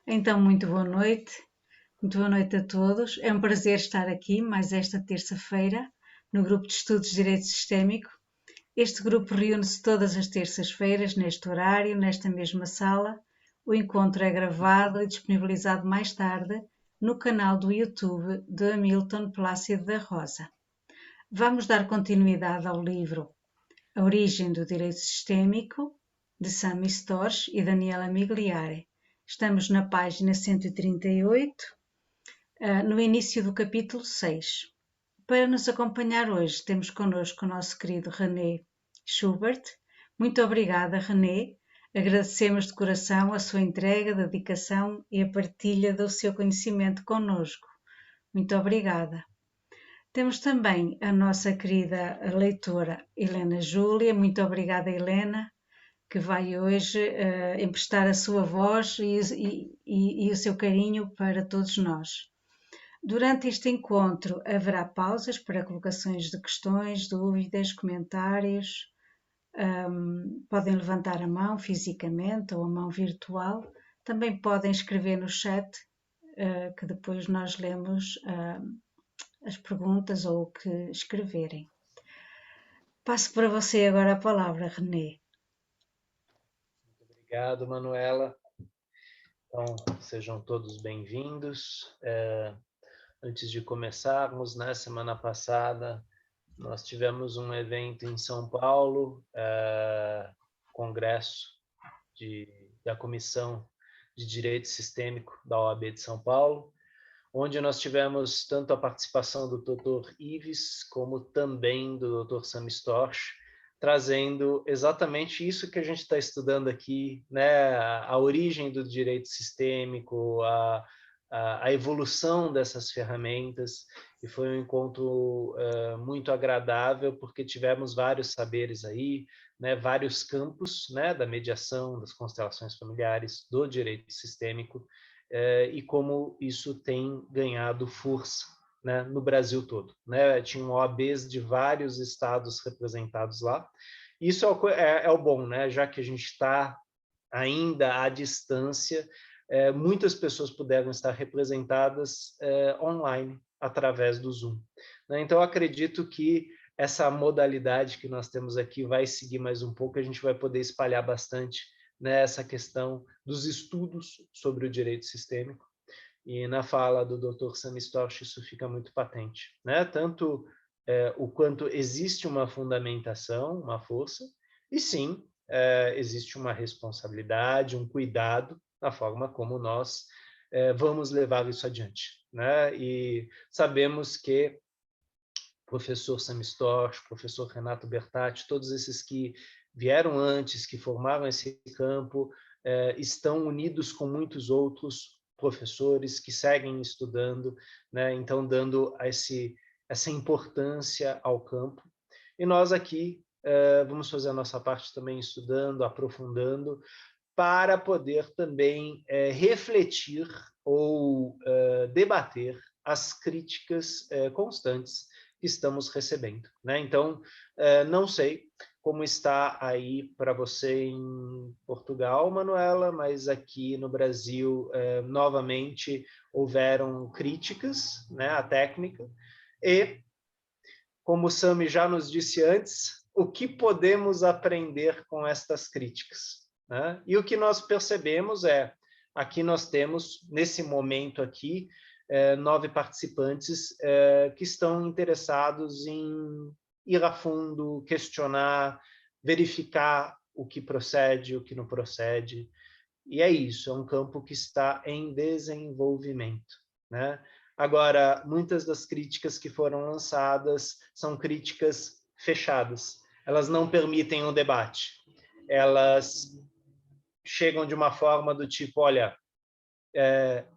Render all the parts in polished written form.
Então, muito boa noite a todos. É um prazer estar aqui mais esta terça-feira no Grupo de Estudos de Direito Sistémico. Este grupo reúne-se todas as terças-feiras, neste horário, nesta mesma sala. O encontro é gravado e disponibilizado mais tarde no canal do YouTube de Hamilton Plácido da Rosa. Vamos dar continuidade ao livro A Origem do Direito Sistémico, de Sami Storch e Daniela Migliare. Estamos na página 138, no início do capítulo 6. Para nos acompanhar hoje, temos connosco o nosso querido René Schubert. Muito obrigada, René. Agradecemos de coração a sua entrega, dedicação e a partilha do seu conhecimento connosco. Muito obrigada. Temos também a nossa querida leitora Helena Júlia. Muito obrigada, Helena, que vai hoje emprestar a sua voz e o seu carinho para todos nós. Durante este encontro haverá pausas para colocações de questões, dúvidas, comentários. Podem levantar a mão fisicamente ou a mão virtual. Também podem escrever no chat, que depois nós lemos as perguntas ou o que escreverem. Passo para você agora a palavra, René. Obrigado, Manuela. Então, sejam todos bem-vindos. Antes de começarmos, na semana passada, nós tivemos um evento em São Paulo, congresso da Comissão de Direito Sistêmico da OAB de São Paulo, onde nós tivemos tanto a participação do Dr. Ives, como também do Dr. Sami Storch, trazendo exatamente isso que a gente está estudando aqui, né? A origem do direito sistêmico, a evolução dessas ferramentas, e foi um encontro muito agradável, porque tivemos vários saberes aí, né? Vários campos, né? Da mediação, das constelações familiares, do direito sistêmico, e como isso tem ganhado força, né, no Brasil todo, né? Tinham OABs de vários estados representados lá. Isso é o bom, né? Já que a gente está ainda à distância, muitas pessoas puderam estar representadas online, através do Zoom, né? Então, eu acredito que essa modalidade que nós temos aqui vai seguir mais um pouco, a gente vai poder espalhar bastante, né, essa questão dos estudos sobre o direito sistêmico. E na fala do Dr. Sami Storch isso fica muito patente, né? Tanto o quanto existe uma fundamentação, uma força, e sim, existe uma responsabilidade, um cuidado na forma como nós vamos levar isso adiante, né? E sabemos que o professor Sami Storch, o professor Renato Bertatti, todos esses que vieram antes, que formaram esse campo, estão unidos com muitos outros professores que seguem estudando, né? Então dando essa importância ao campo. E nós aqui vamos fazer a nossa parte também estudando, aprofundando, para poder também refletir ou debater as críticas constantes que estamos recebendo, né? Então, não sei como está aí para você em Portugal, Manuela, mas aqui no Brasil, novamente, houveram críticas, né, à técnica, e, como o Sami já nos disse antes, o que podemos aprender com estas críticas, né? E o que nós percebemos aqui nós temos, nesse momento aqui, 9 participantes que estão interessados em ir a fundo, questionar, verificar o que procede, o que não procede. E é isso, é um campo que está em desenvolvimento, né? Agora, muitas das críticas que foram lançadas são críticas fechadas. Elas não permitem um debate. Elas chegam de uma forma do tipo, olha,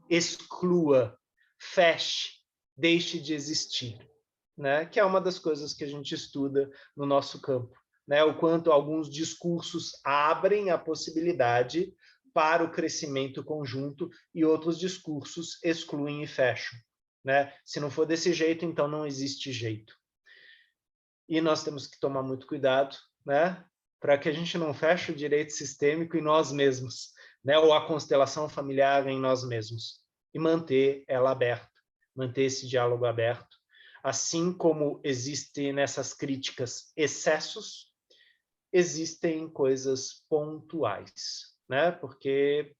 exclua, feche, deixe de existir, né? Que é uma das coisas que a gente estuda no nosso campo, né? O quanto alguns discursos abrem a possibilidade para o crescimento conjunto e outros discursos excluem e fecham, né? Se não for desse jeito, então não existe jeito. E nós temos que tomar muito cuidado, né? Para que a gente não feche o direito sistêmico em nós mesmos, né, ou a constelação familiar em nós mesmos, e manter ela aberta, manter esse diálogo aberto, assim como existem nessas críticas excessos, existem coisas pontuais, né? Porque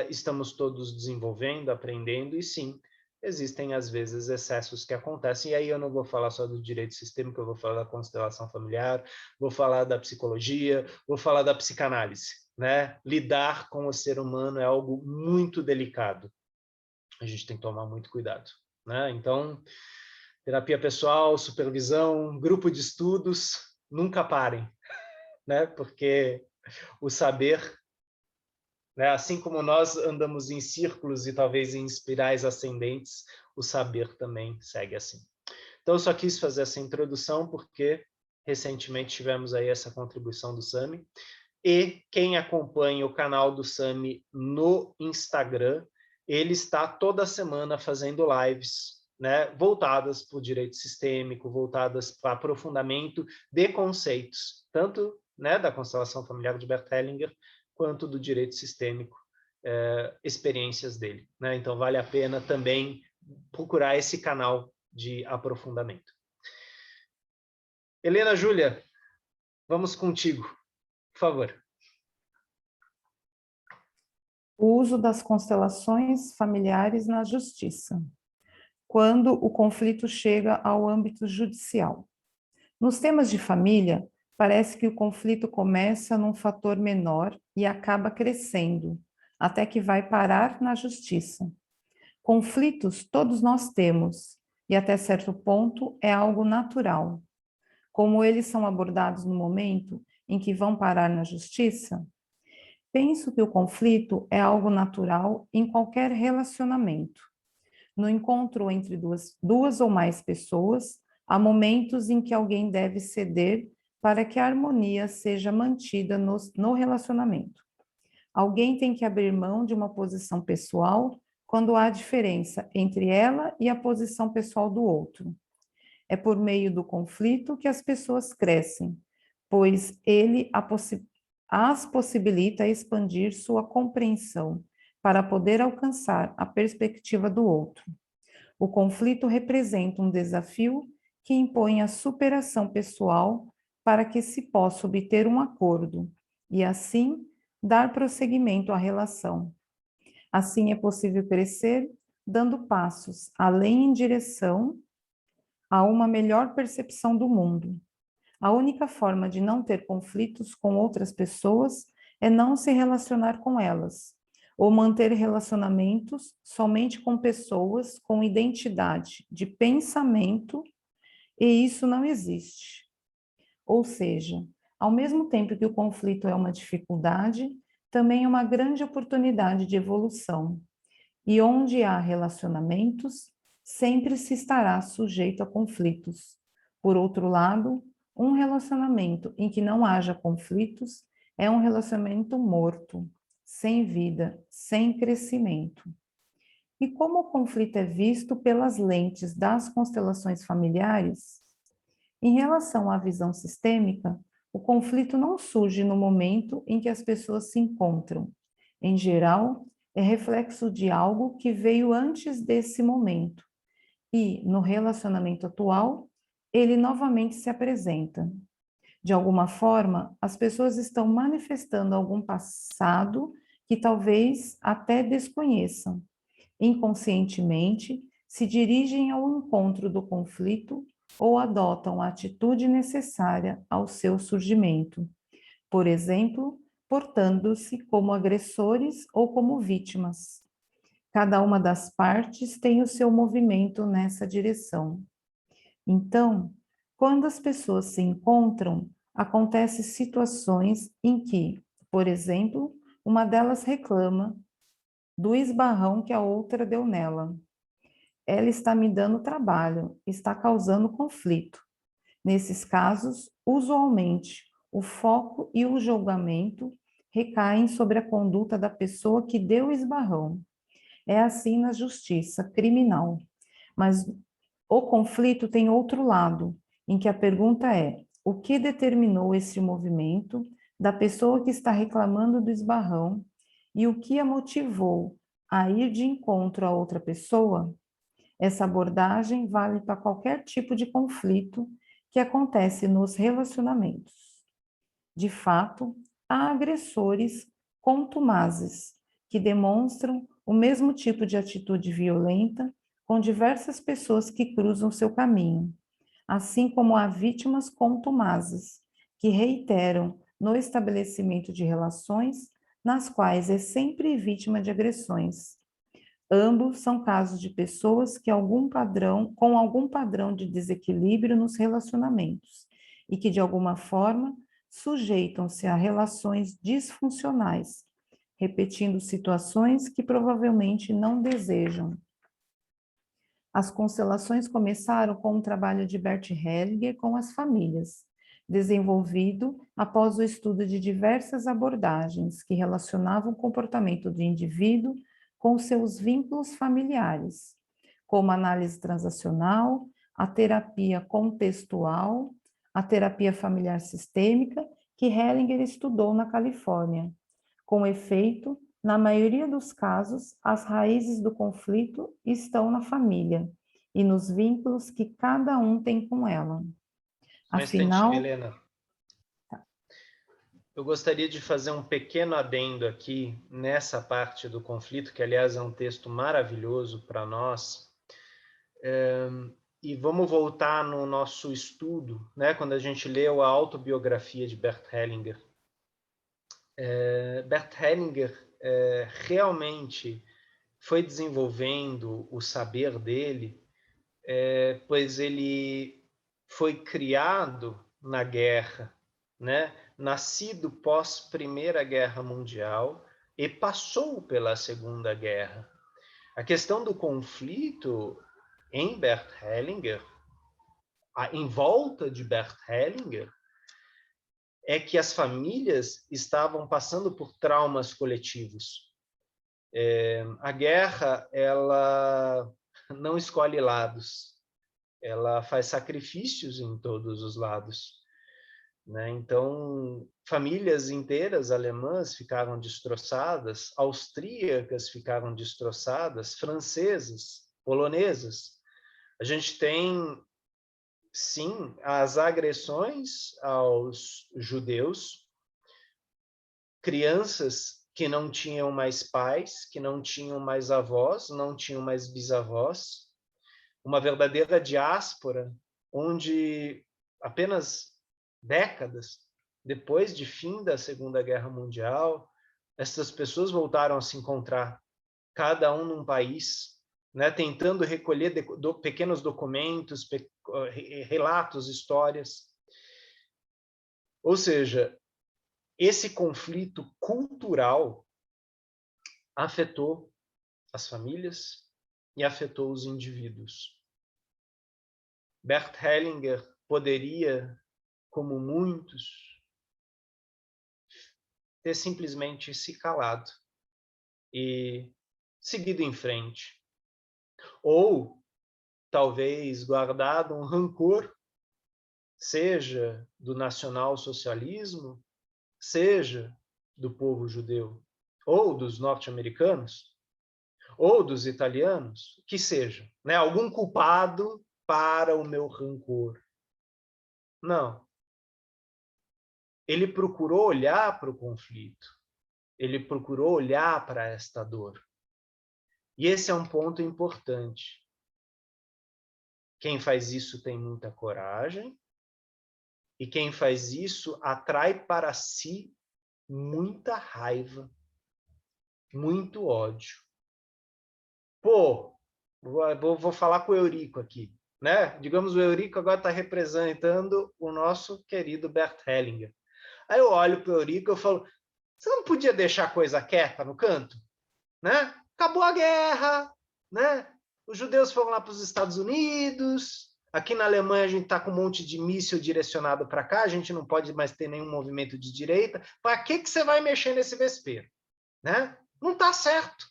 estamos todos desenvolvendo, aprendendo, e sim, existem às vezes excessos que acontecem, e aí eu não vou falar só do direito sistêmico, eu vou falar da constelação familiar, vou falar da psicologia, vou falar da psicanálise, né? Lidar com o ser humano é algo muito delicado, a gente tem que tomar muito cuidado, né? Então, terapia pessoal, supervisão, grupo de estudos, nunca parem, né? Porque o saber, né? Assim como nós andamos em círculos e talvez em espirais ascendentes, o saber também segue assim. Então, eu só quis fazer essa introdução porque recentemente tivemos aí essa contribuição do Sami. E quem acompanha o canal do Sami no Instagram, ele está toda semana fazendo lives, né, voltadas para o direito sistêmico, voltadas para aprofundamento de conceitos, tanto, né, da constelação familiar de Bert Hellinger, quanto do direito sistêmico, experiências dele, né? Então vale a pena também procurar esse canal de aprofundamento. Helena Júlia, vamos contigo, por favor. O uso das constelações familiares na justiça, quando o conflito chega ao âmbito judicial. Nos temas de família, parece que o conflito começa num fator menor e acaba crescendo, até que vai parar na justiça. Conflitos todos nós temos, e até certo ponto é algo natural. Como eles são abordados no momento em que vão parar na justiça, penso que o conflito é algo natural em qualquer relacionamento. No encontro entre duas ou mais pessoas, há momentos em que alguém deve ceder para que a harmonia seja mantida no relacionamento. Alguém tem que abrir mão de uma posição pessoal quando há diferença entre ela e a posição pessoal do outro. É por meio do conflito que as pessoas crescem, pois ele as possibilita expandir sua compreensão para poder alcançar a perspectiva do outro. O conflito representa um desafio que impõe a superação pessoal para que se possa obter um acordo e, assim, dar prosseguimento à relação. Assim é possível crescer, dando passos além em direção a uma melhor percepção do mundo. A única forma de não ter conflitos com outras pessoas é não se relacionar com elas, ou manter relacionamentos somente com pessoas com identidade de pensamento, e isso não existe. Ou seja, ao mesmo tempo que o conflito é uma dificuldade, também é uma grande oportunidade de evolução. E onde há relacionamentos, sempre se estará sujeito a conflitos. Por outro lado, um relacionamento em que não haja conflitos é um relacionamento morto, sem vida, sem crescimento. E como o conflito é visto pelas lentes das constelações familiares? Em relação à visão sistêmica, o conflito não surge no momento em que as pessoas se encontram. Em geral, é reflexo de algo que veio antes desse momento. E, no relacionamento atual, ele novamente se apresenta. De alguma forma, as pessoas estão manifestando algum passado que talvez até desconheçam. Inconscientemente, se dirigem ao encontro do conflito ou adotam a atitude necessária ao seu surgimento. Por exemplo, portando-se como agressores ou como vítimas. Cada uma das partes tem o seu movimento nessa direção. Então, quando as pessoas se encontram, acontecem situações em que, por exemplo, uma delas reclama do esbarrão que a outra deu nela. Ela está me dando trabalho, está causando conflito. Nesses casos, usualmente, o foco e o julgamento recaem sobre a conduta da pessoa que deu o esbarrão. É assim na justiça criminal. Mas o conflito tem outro lado, em que a pergunta é: o que determinou esse movimento da pessoa que está reclamando do esbarrão e o que a motivou a ir de encontro a outra pessoa, essa abordagem vale para qualquer tipo de conflito que acontece nos relacionamentos. De fato, há agressores contumazes que demonstram o mesmo tipo de atitude violenta com diversas pessoas que cruzam seu caminho, assim como há vítimas contumazes que reiteram no estabelecimento de relações nas quais é sempre vítima de agressões. Ambos são casos de pessoas que com algum padrão de desequilíbrio nos relacionamentos e que, de alguma forma, sujeitam-se a relações disfuncionais, repetindo situações que provavelmente não desejam. As constelações começaram com um trabalho de Bert Hellinger com as famílias, desenvolvido após o estudo de diversas abordagens que relacionavam o comportamento do indivíduo com seus vínculos familiares, como a análise transacional, a terapia contextual, a terapia familiar sistêmica, que Hellinger estudou na Califórnia. Com efeito, na maioria dos casos, as raízes do conflito estão na família e nos vínculos que cada um tem com ela. Um Afinal, instantinho, Helena. Eu gostaria de fazer um pequeno adendo aqui nessa parte do conflito, que, aliás, é um texto maravilhoso para nós. E vamos voltar no nosso estudo, né, quando a gente leu a autobiografia de Bert Hellinger. Bert Hellinger realmente foi desenvolvendo o saber dele, pois ele foi criado na guerra, né? Nascido pós Primeira Guerra Mundial e passou pela Segunda Guerra. A questão do conflito em Bert Hellinger, em volta de Bert Hellinger, é que as famílias estavam passando por traumas coletivos. A guerra, ela não escolhe lados, ela faz sacrifícios em todos os lados, né? Então, famílias inteiras alemãs ficaram destroçadas, austríacas ficaram destroçadas, francesas, polonesas. A gente tem, sim, as agressões aos judeus, crianças que não tinham mais pais, que não tinham mais avós, não tinham mais bisavós, uma verdadeira diáspora, onde apenas décadas depois de fim da Segunda Guerra Mundial, essas pessoas voltaram a se encontrar, cada um num país, né, tentando recolher pequenos documentos, relatos, histórias. Ou seja, esse conflito cultural afetou as famílias e afetou os indivíduos. Bert Hellinger poderia, como muitos, ter simplesmente se calado e seguido em frente. Ou, talvez, guardado um rancor, seja do nacionalsocialismo, seja do povo judeu, ou dos norte-americanos, ou dos italianos, que seja, né? Algum culpado para o meu rancor. Não. Ele procurou olhar para o conflito. Ele procurou olhar para esta dor. E esse é um ponto importante. Quem faz isso tem muita coragem, e quem faz isso atrai para si muita raiva, muito ódio. Pô, vou falar com o Eurico aqui, né? Digamos, o Eurico agora está representando o nosso querido Bert Hellinger. Aí eu olho para o Eurico e falo, você não podia deixar a coisa quieta no canto? Né? Acabou a guerra, né? Os judeus foram lá para os Estados Unidos, aqui na Alemanha a gente está com um monte de míssil direcionado para cá, a gente não pode mais ter nenhum movimento de direita. Para que você vai mexer nesse vespeiro? Né? Não está certo.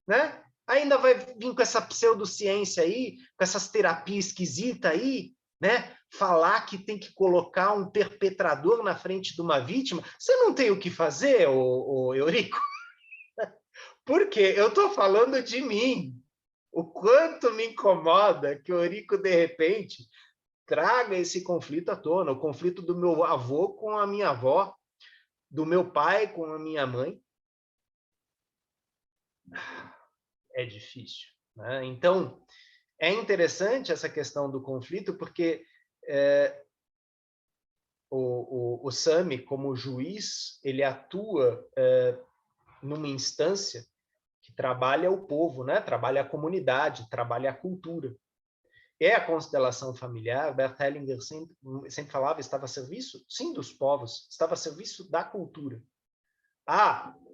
Né? Ainda vai vir com essa pseudociência aí, com essas terapias esquisitas aí, né? Falar que tem que colocar um perpetrador na frente de uma vítima. Você não tem o que fazer, ô Eurico? Porque eu estou falando de mim. O quanto me incomoda que o Eurico, de repente, traga esse conflito à tona, o conflito do meu avô com a minha avó, do meu pai com a minha mãe. É difícil, né? Então, é interessante essa questão do conflito, porque o Sami, como juiz, ele atua numa instância que trabalha o povo, né? Trabalha a comunidade, trabalha a cultura. É a constelação familiar. Bert Hellinger sempre falava, estava a serviço, sim, dos povos, estava a serviço da cultura.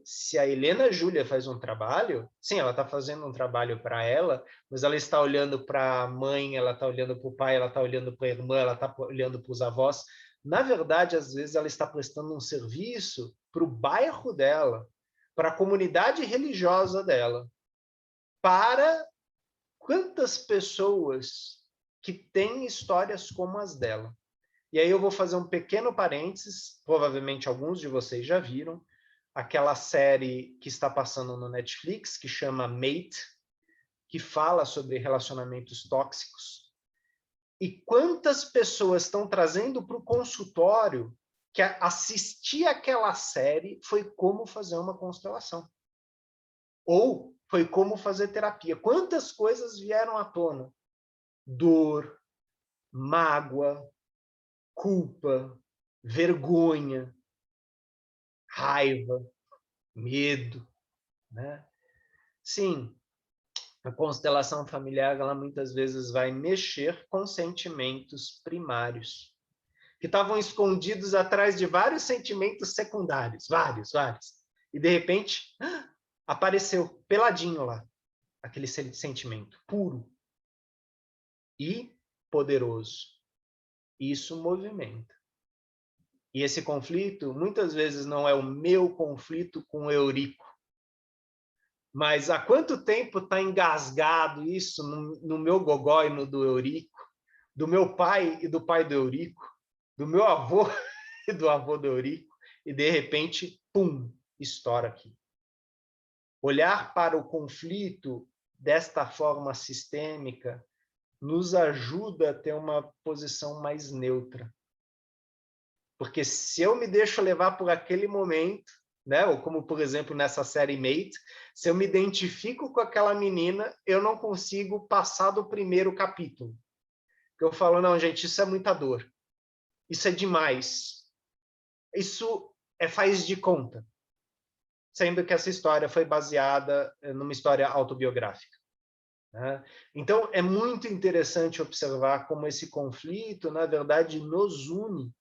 Se a Helena Júlia faz um trabalho, sim, ela está fazendo um trabalho para ela, mas ela está olhando para a mãe, ela está olhando para o pai, ela está olhando para a irmã, ela está olhando para os avós. Na verdade, às vezes, ela está prestando um serviço para o bairro dela, para a comunidade religiosa dela, para quantas pessoas que têm histórias como as dela. E aí eu vou fazer um pequeno parênteses, provavelmente alguns de vocês já viram, aquela série que está passando no Netflix, que chama Mate, que fala sobre relacionamentos tóxicos. E quantas pessoas estão trazendo para o consultório que assistir aquela série foi como fazer uma constelação. Ou foi como fazer terapia. Quantas coisas vieram à tona? Dor, mágoa, culpa, vergonha, raiva, medo, né? Sim, a constelação familiar, ela muitas vezes vai mexer com sentimentos primários, que estavam escondidos atrás de vários sentimentos secundários, vários. E, de repente, apareceu peladinho lá, aquele sentimento puro e poderoso. Isso movimenta. E esse conflito, muitas vezes, não é o meu conflito com o Eurico, mas há quanto tempo está engasgado isso no meu gogó e no do Eurico, do meu pai e do pai do Eurico, do meu avô e do avô do Eurico, e de repente, pum, estoura aqui. Olhar para o conflito desta forma sistêmica nos ajuda a ter uma posição mais neutra. Porque se eu me deixo levar por aquele momento, né? Ou como, por exemplo, nessa série Mate, se eu me identifico com aquela menina, eu não consigo passar do primeiro capítulo. Porque eu falo, não, gente, isso é muita dor. Isso é demais. Isso faz de conta. Sendo que essa história foi baseada numa história autobiográfica, né? Então, é muito interessante observar como esse conflito, na verdade, nos une.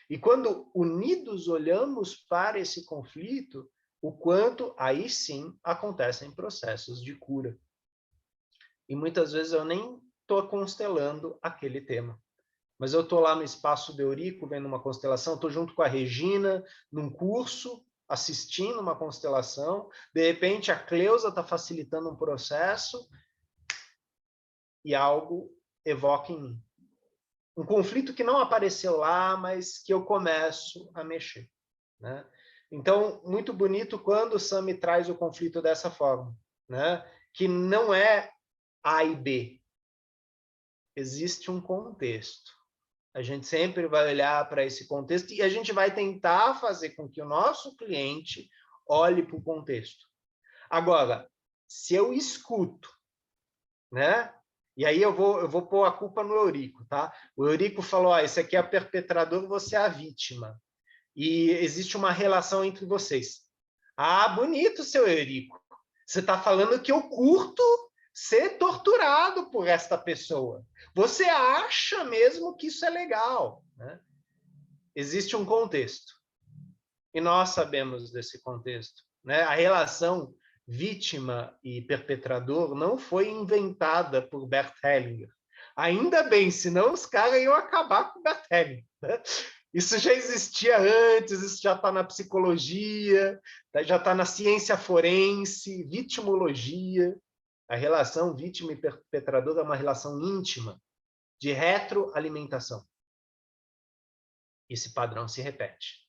E quando unidos olhamos para esse conflito, o quanto, aí sim, acontecem processos de cura. E muitas vezes eu nem estou constelando aquele tema. Mas eu estou lá no espaço do Eurico, vendo uma constelação, estou junto com a Regina, num curso, assistindo uma constelação. De repente, a Cleusa está facilitando um processo e algo evoca em mim. Um conflito que não apareceu lá, mas que eu começo a mexer, né? Então, muito bonito quando o Sami traz o conflito dessa forma, né? Que não é A e B. Existe um contexto. A gente sempre vai olhar para esse contexto e a gente vai tentar fazer com que o nosso cliente olhe para o contexto. Agora, se eu escuto, né? E aí eu vou pôr a culpa no Eurico, tá? O Eurico falou, esse aqui é o perpetrador, você é a vítima. E existe uma relação entre vocês. Bonito, seu Eurico. Você está falando que eu curto ser torturado por esta pessoa. Você acha mesmo que isso é legal, né? Existe um contexto. E nós sabemos desse contexto, né? A relação vítima e perpetrador não foi inventada por Bert Hellinger. Ainda bem, senão os caras iam acabar com Bert Hellinger, né? Isso já existia antes, isso já está na psicologia, já está na ciência forense, vitimologia. A relação vítima e perpetrador é uma relação íntima. de retroalimentação. Esse padrão se repete,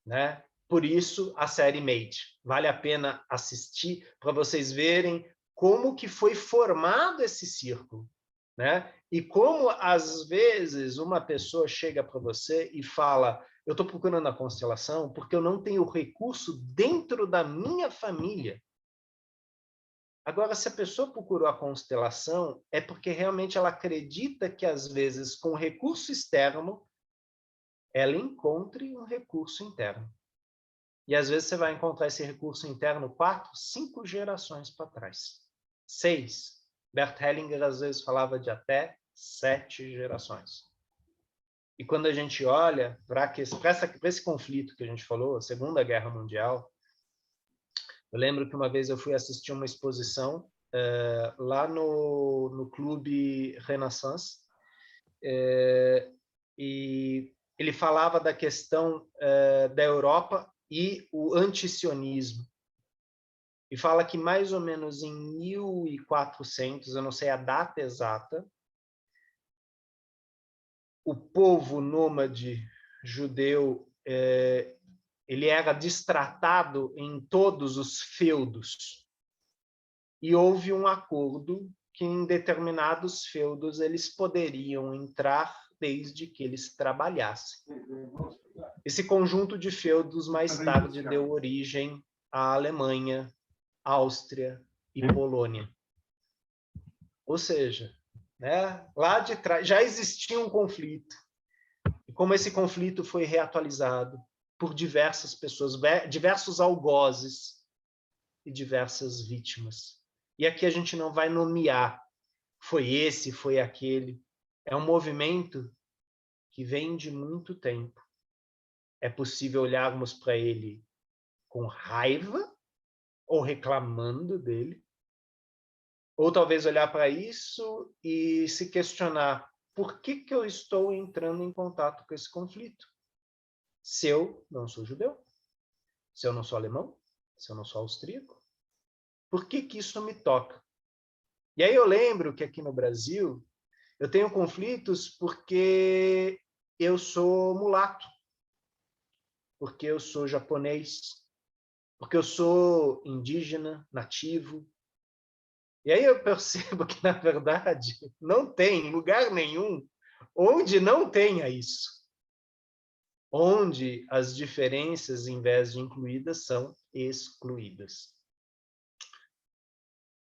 né? Por isso, a série Made. Vale a pena assistir para vocês verem como que foi formado esse círculo, né? E como, às vezes, uma pessoa chega para você e fala, eu estou procurando a constelação porque eu não tenho recurso dentro da minha família. Agora, se a pessoa procurou a constelação, é porque realmente ela acredita que, às vezes, com recurso externo, ela encontre um recurso interno. E, às vezes, você vai encontrar esse recurso interno 4, 5 gerações para trás. 6. Bert Hellinger, às vezes, falava de até 7 gerações. E quando a gente olha para esse conflito que a gente falou, a Segunda Guerra Mundial, eu lembro que uma vez eu fui assistir uma exposição lá no Clube Renaissance, e ele falava da questão da Europa e o antisionismo. E fala que mais ou menos em 1400, eu não sei a data exata, o povo nômade judeu ele era destratado em todos os feudos. E houve um acordo que em determinados feudos eles poderiam entrar desde que eles trabalhassem. Esse conjunto de feudos mais tarde deu origem à Alemanha, Áustria e Polônia. Ou seja, né, lá de trás já existia um conflito. E como esse conflito foi reatualizado por diversas pessoas, diversos algozes e diversas vítimas. E aqui a gente não vai nomear, foi esse, foi aquele. É um movimento que vem de muito tempo. É possível olharmos para ele com raiva ou reclamando dele, ou talvez olhar para isso e se questionar por que eu estou entrando em contato com esse conflito? Se eu não sou judeu, se eu não sou alemão, se eu não sou austríaco, por que isso me toca? E aí eu lembro que aqui no Brasil eu tenho conflitos porque eu sou mulato, porque eu sou japonês, porque eu sou indígena, nativo. E aí eu percebo que, na verdade, não tem lugar nenhum onde não tenha isso. Onde as diferenças, em vez de incluídas, são excluídas.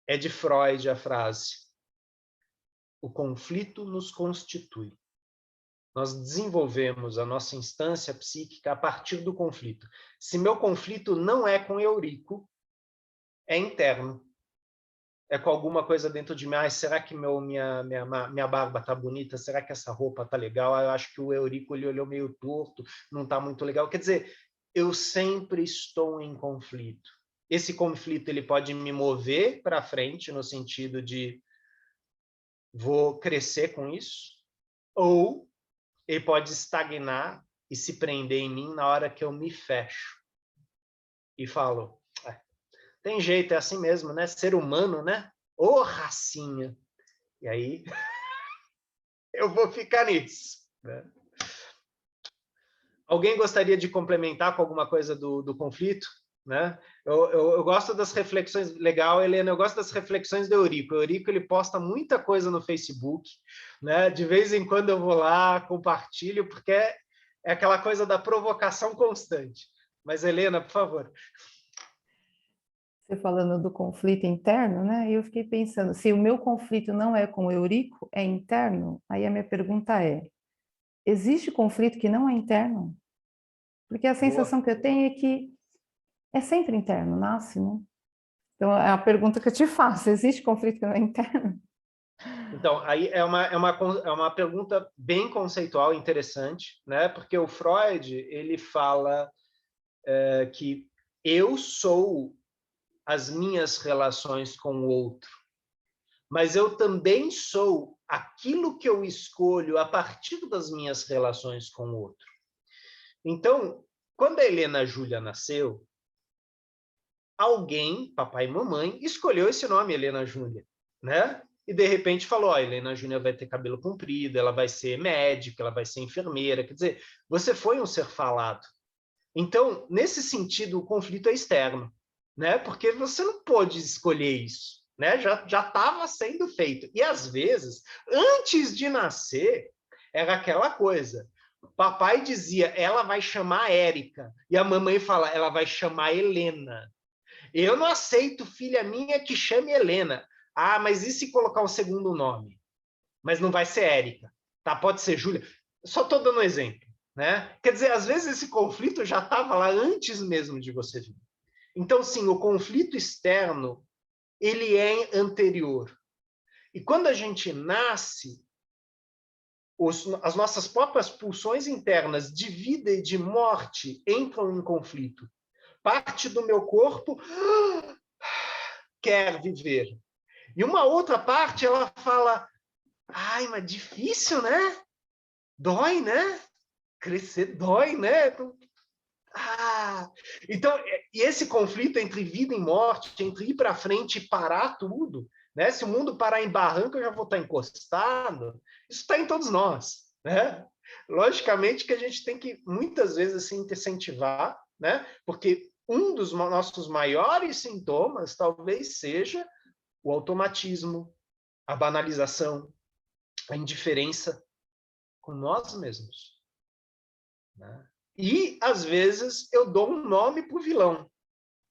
É de Freud a frase: o conflito nos constitui. Nós desenvolvemos a nossa instância psíquica a partir do conflito. Se meu conflito não é com Eurico, é interno. É com alguma coisa dentro de mim. Ah, será que minha barba está bonita? Será que essa roupa está legal? Eu acho que o Eurico ele olhou meio torto, não está muito legal. Quer dizer, eu sempre estou em conflito. Esse conflito ele pode me mover para frente, no sentido de vou crescer com isso, ou ele pode estagnar e se prender em mim na hora que eu me fecho. E falo, tem jeito, é assim mesmo, né? Ser humano, né? Ô, racinha! E aí, eu vou ficar nisso. Né? Alguém gostaria de complementar com alguma coisa do conflito? Né? Eu gosto das reflexões, legal, Helena, eu gosto das reflexões do Eurico. O Eurico ele posta muita coisa no Facebook, né? De vez em quando eu vou lá, compartilho, porque é aquela coisa da provocação constante. Mas, Helena, por favor. Você falando do conflito interno, né? Eu fiquei pensando, se o meu conflito não é com o Eurico, é interno, aí a minha pergunta é, existe conflito que não é interno? Porque a sensação que eu tenho é que é sempre interno, nasce, né? Então, é a pergunta que eu te faço, existe conflito que não é interno? Então, aí é uma pergunta bem conceitual, interessante, né? Porque o Freud, ele fala que eu sou as minhas relações com o outro, mas eu também sou aquilo que eu escolho a partir das minhas relações com o outro. Então, quando a Helena Júlia nasceu, alguém, papai e mamãe, escolheu esse nome, Helena Júlia, né? e de repente falou, ó, Helena Júnior vai ter cabelo comprido, ela vai ser médica, ela vai ser enfermeira, quer dizer, você foi um ser falado. Então, nesse sentido, o conflito é externo, né? Porque você não pôde escolher isso, né? Já estava sendo feito. E às vezes, antes de nascer, era aquela coisa. O papai dizia, ela vai chamar Érica, e a mamãe fala, ela vai chamar Helena. Eu não aceito filha minha que chame Helena. Ah, mas e se colocar um segundo nome? Mas não vai ser Érica, tá? Pode ser Júlia. Só estou dando um exemplo, né? Quer dizer, às vezes esse conflito já estava lá antes mesmo de você vir. Então, sim, o conflito externo, ele é anterior. E quando a gente nasce, as nossas próprias pulsões internas de vida e de morte entram em conflito. Parte do meu corpo quer viver. E uma outra parte, ela fala, ai, mas difícil, né? Dói, né? Crescer dói, né? Então, e esse conflito entre vida e morte, entre ir para frente e parar tudo, né? Se o mundo parar em barranco, eu já vou estar encostado. Isso está em todos nós, né? Logicamente que a gente tem que, muitas vezes, assim, incentivar, né? Porque um dos nossos maiores sintomas talvez seja o automatismo, a banalização, a indiferença com nós mesmos, né? E, às vezes, eu dou um nome para o vilão.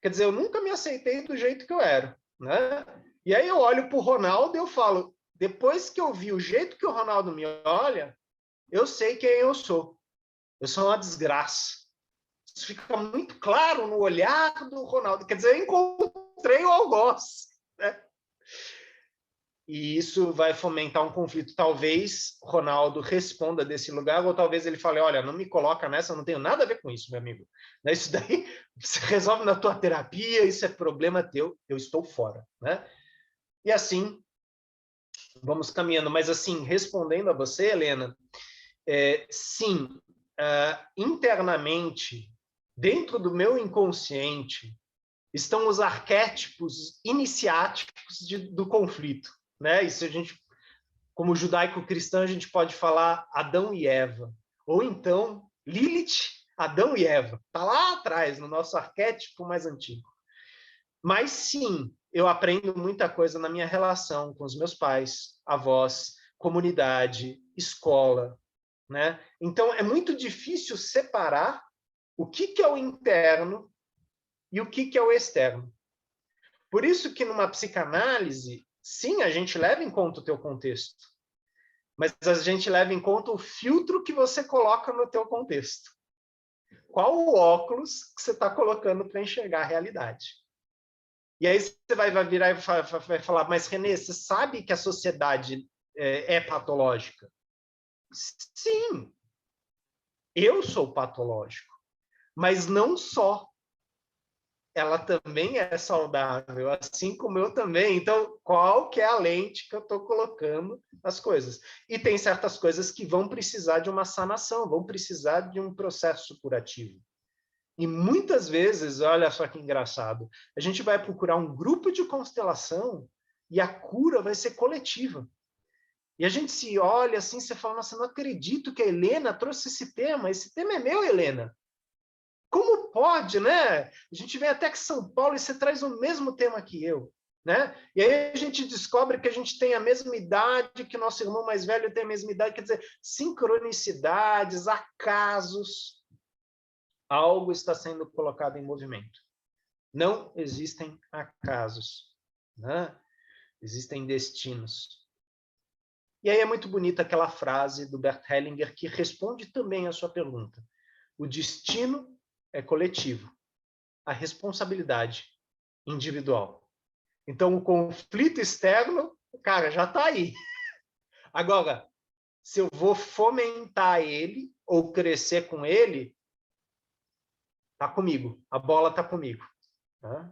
Quer dizer, eu nunca me aceitei do jeito que eu era, né? E aí eu olho para o Ronaldo e eu falo, depois que eu vi o jeito que o Ronaldo me olha, eu sei quem eu sou. Eu sou uma desgraça. Isso fica muito claro no olhar do Ronaldo. Quer dizer, eu encontrei o algoz, né? E isso vai fomentar um conflito. Talvez o Ronaldo responda desse lugar, ou talvez ele fale, olha, não me coloca nessa, eu não tenho nada a ver com isso, meu amigo. Isso daí você resolve na tua terapia, isso é problema teu, eu estou fora, né? E assim, vamos caminhando. Mas assim, respondendo a você, Helena, sim, internamente, dentro do meu inconsciente, estão os arquétipos iniciáticos do conflito, né? Isso a gente, como judaico-cristã, a gente pode falar Adão e Eva, ou então Lilith, Adão e Eva. Está lá atrás, no nosso arquétipo mais antigo. Mas sim, eu aprendo muita coisa na minha relação com os meus pais, avós, comunidade, escola, né? Então, é muito difícil separar o que é o interno e o que é o externo. Por isso que numa psicanálise, sim, a gente leva em conta o teu contexto, mas a gente leva em conta o filtro que você coloca no teu contexto. Qual o óculos que você está colocando para enxergar a realidade? E aí você vai virar e vai falar, mas Renê, você sabe que a sociedade é patológica? Sim, eu sou patológico, mas não só. Ela também é saudável, assim como eu também. Então, qual que é a lente que eu estou colocando nas coisas? E tem certas coisas que vão precisar de uma sanação, vão precisar de um processo curativo. E muitas vezes, olha só que engraçado, a gente vai procurar um grupo de constelação e a cura vai ser coletiva. E a gente se olha assim, você fala, nossa, não acredito que a Helena trouxe esse tema é meu, Helena. Como pode, né? A gente vem até que São Paulo e você traz o mesmo tema que eu, né? E aí a gente descobre que a gente tem a mesma idade, que nosso irmão mais velho tem a mesma idade, quer dizer, sincronicidades, acasos, algo está sendo colocado em movimento. Não existem acasos, né? Existem destinos. E aí é muito bonita aquela frase do Bert Hellinger que responde também a sua pergunta. O destino é coletivo, a responsabilidade individual. Então, o conflito externo, cara, já está aí. Agora, se eu vou fomentar ele ou crescer com ele, tá comigo, a bola tá comigo. Tá?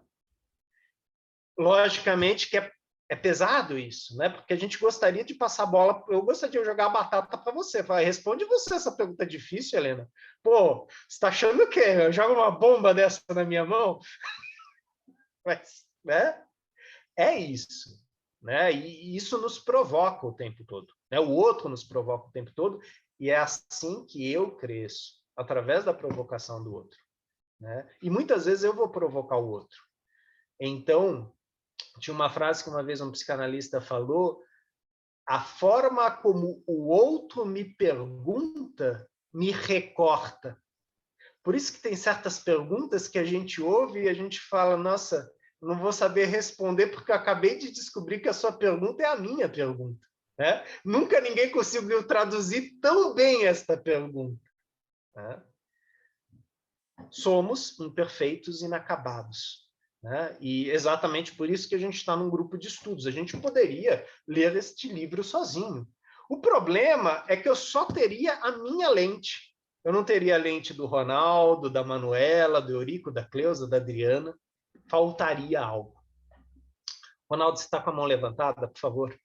Logicamente que é pesado isso, né? Porque a gente gostaria de passar a bola, eu gostaria de jogar a batata para você. Falar, responde você essa pergunta difícil, Helena. Pô, você está achando o quê? Eu jogo uma bomba dessa na minha mão? Mas, né? É isso. né? E isso nos provoca o tempo todo, né? O outro nos provoca o tempo todo, e é assim que eu cresço, através da provocação do outro, né? E muitas vezes eu vou provocar o outro. Então, tinha uma frase que uma vez um psicanalista falou: a forma como o outro me pergunta me recorta. Por isso que tem certas perguntas que a gente ouve e a gente fala, nossa, não vou saber responder porque eu acabei de descobrir que a sua pergunta é a minha pergunta, né? Nunca ninguém conseguiu traduzir tão bem esta pergunta, né? Somos imperfeitos, inacabados, né? E exatamente por isso que a gente está num grupo de estudos. A gente poderia ler este livro sozinho. O problema é que eu só teria a minha lente. Eu não teria a lente do Ronaldo, da Manuela, do Eurico, da Cleusa, da Adriana. Faltaria algo. Ronaldo, você está com a mão levantada, por favor?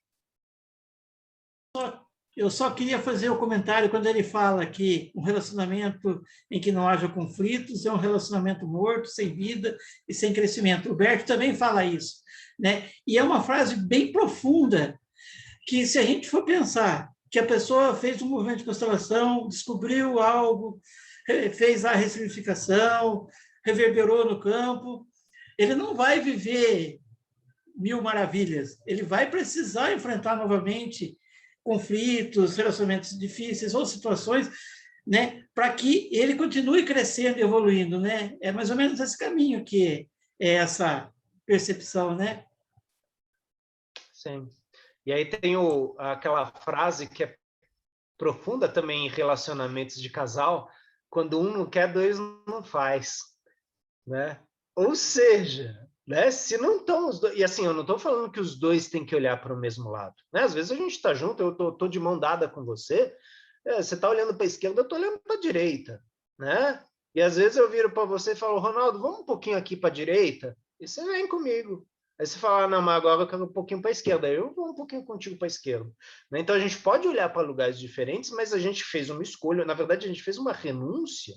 Eu só queria fazer o comentário quando ele fala que um relacionamento em que não haja conflitos é um relacionamento morto, sem vida e sem crescimento. O Bert também fala isso, né? E é uma frase bem profunda, que se a gente for pensar que a pessoa fez um movimento de constelação, descobriu algo, fez a ressignificação, reverberou no campo, ele não vai viver 1000 maravilhas, ele vai precisar enfrentar novamente conflitos, relacionamentos difíceis ou situações, né, para que ele continue crescendo e evoluindo, né? É mais ou menos esse caminho que é essa percepção, né? Sim. E aí tem aquela frase que é profunda também em relacionamentos de casal: quando um não quer, dois não faz, né? Ou seja, né, se não estão os dois, e assim, eu não estou falando que os dois têm que olhar para o mesmo lado, né? Às vezes a gente está junto, eu tô de mão dada com você, você está olhando para a esquerda, eu estou olhando para a direita, né? E às vezes eu viro para você e falo, Ronaldo, vamos um pouquinho aqui para a direita, e você vem comigo. Aí você fala, não, mas agora eu quero um pouquinho para a esquerda. Aí eu vou um pouquinho contigo para a esquerda. Então a gente pode olhar para lugares diferentes, mas a gente fez uma escolha, na verdade a gente fez uma renúncia,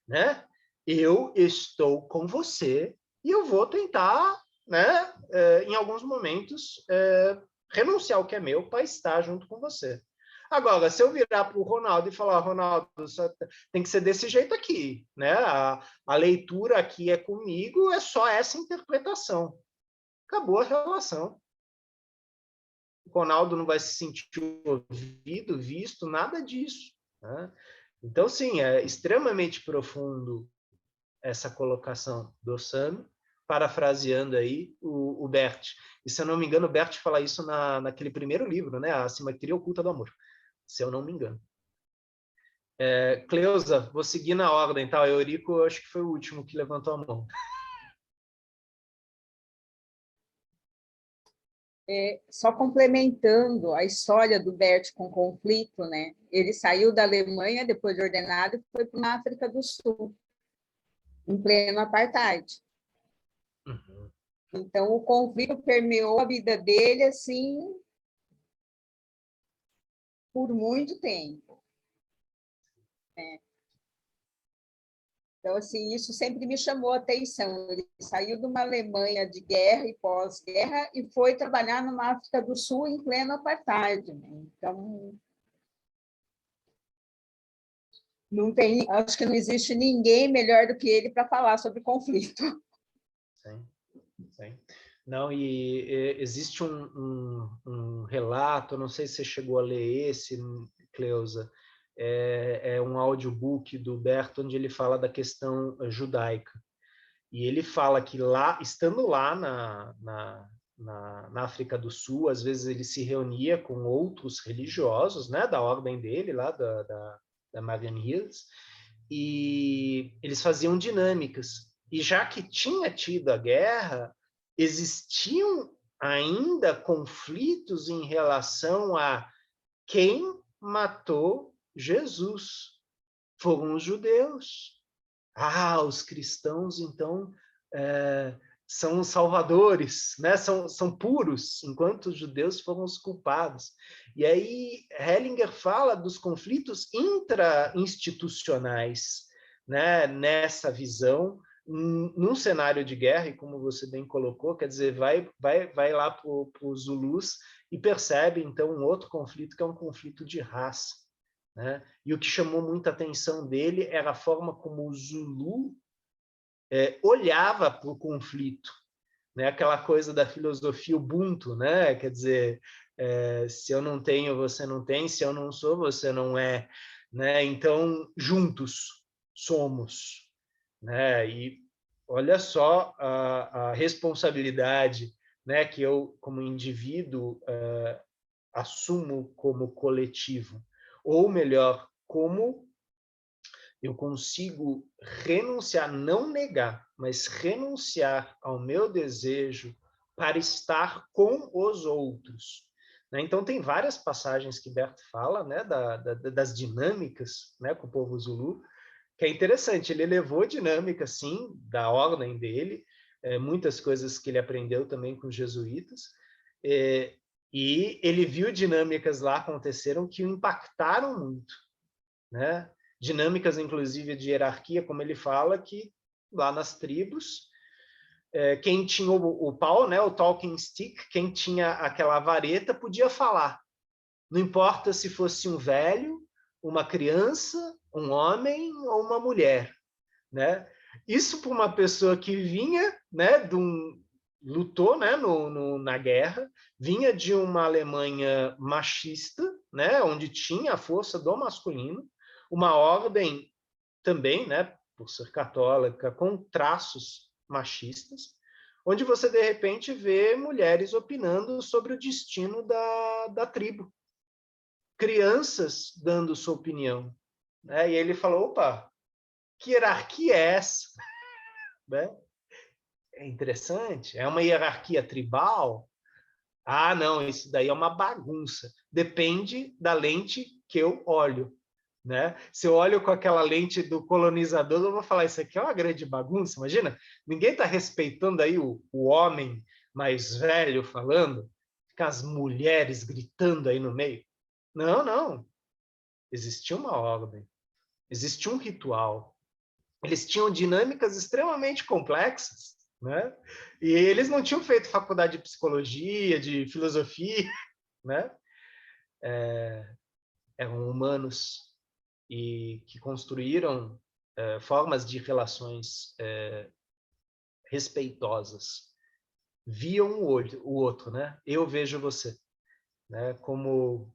né? Eu estou com você e eu vou tentar, né, em alguns momentos, renunciar ao que é meu para estar junto com você. Agora, se eu virar para o Ronaldo e falar, Ronaldo, tem que ser desse jeito aqui, né? A leitura aqui é comigo, é só essa interpretação. Acabou a relação. O Ronaldo não vai se sentir ouvido, visto, nada disso, né? Então, sim, é extremamente profundo essa colocação do Sami, parafraseando aí o Bert. E, se eu não me engano, o Bert fala isso naquele primeiro livro, né? A Simetria Oculta do Amor, se eu não me engano. Cleusa, vou seguir na ordem, tá? O Eurico, acho que foi o último que levantou a mão. Só complementando a história do Bert com conflito, né? Ele saiu da Alemanha depois de ordenado e foi para a África do Sul, em pleno apartheid. Uhum. Então, o conflito permeou a vida dele, assim, por muito tempo. Então, assim, isso sempre me chamou a atenção. Ele saiu de uma Alemanha de guerra e pós-guerra e foi trabalhar na África do Sul em pleno apartheid. Então, acho que não existe ninguém melhor do que ele para falar sobre conflito. Sim, sim. Não, existe um relato, não sei se você chegou a ler esse, Cleusa, é um audiobook do Bert, onde ele fala da questão judaica. E ele fala que lá, estando lá na África do Sul, às vezes ele se reunia com outros religiosos, né, da ordem dele, lá da Marian Hills, e eles faziam dinâmicas. E já que tinha tido a guerra, existiam ainda conflitos em relação a quem matou Jesus. Foram os judeus. Os cristãos, então, são os salvadores, né? São puros, enquanto os judeus foram os culpados. E aí Hellinger fala dos conflitos intra-institucionais, né? Nessa visão, num cenário de guerra, e como você bem colocou, quer dizer, vai lá para os Zulus e percebe, então, um outro conflito, que é um conflito de raça, né? E o que chamou muita atenção dele era a forma como o Zulu olhava para o conflito, né? Aquela coisa da filosofia Ubuntu, né? Quer dizer, se eu não tenho, você não tem, se eu não sou, você não é, né? Então, juntos somos, né? E olha só a responsabilidade, né, que eu, como indivíduo, assumo como coletivo, ou melhor, como eu consigo renunciar, não negar, mas renunciar ao meu desejo para estar com os outros. Né? Então, tem várias passagens que Berto fala, né, das dinâmicas, né, com o povo Zulu, que é interessante. Ele levou dinâmica, sim, da ordem dele, muitas coisas que ele aprendeu também com os jesuítas, e ele viu dinâmicas lá aconteceram que o impactaram muito, né? Dinâmicas, inclusive, de hierarquia, como ele fala, que lá nas tribos, quem tinha o pau, né, o talking stick, quem tinha aquela vareta, podia falar. Não importa se fosse um velho, uma criança, um homem ou uma mulher, né? Isso para uma pessoa que vinha, né, lutou, né, na guerra, vinha de uma Alemanha machista, né, onde tinha a força do masculino, uma ordem também, né, por ser católica, com traços machistas, onde você, de repente, vê mulheres opinando sobre o destino da tribo. Crianças dando sua opinião. Né? E ele falou, opa, que hierarquia é essa? Né? É interessante. É uma hierarquia tribal? Ah, não, isso daí é uma bagunça. Depende da lente que eu olho. Né? Se eu olho com aquela lente do colonizador, eu vou falar, isso aqui é uma grande bagunça. Imagina, ninguém está respeitando aí o homem mais velho falando, ficar as mulheres gritando aí no meio. Não, não. Existia uma ordem, existia um ritual. Eles tinham dinâmicas extremamente complexas, né? E eles não tinham feito faculdade de psicologia, de filosofia, né? Eram humanos e que construíram formas de relações respeitosas. Viam o outro, né? Eu vejo você, né? Como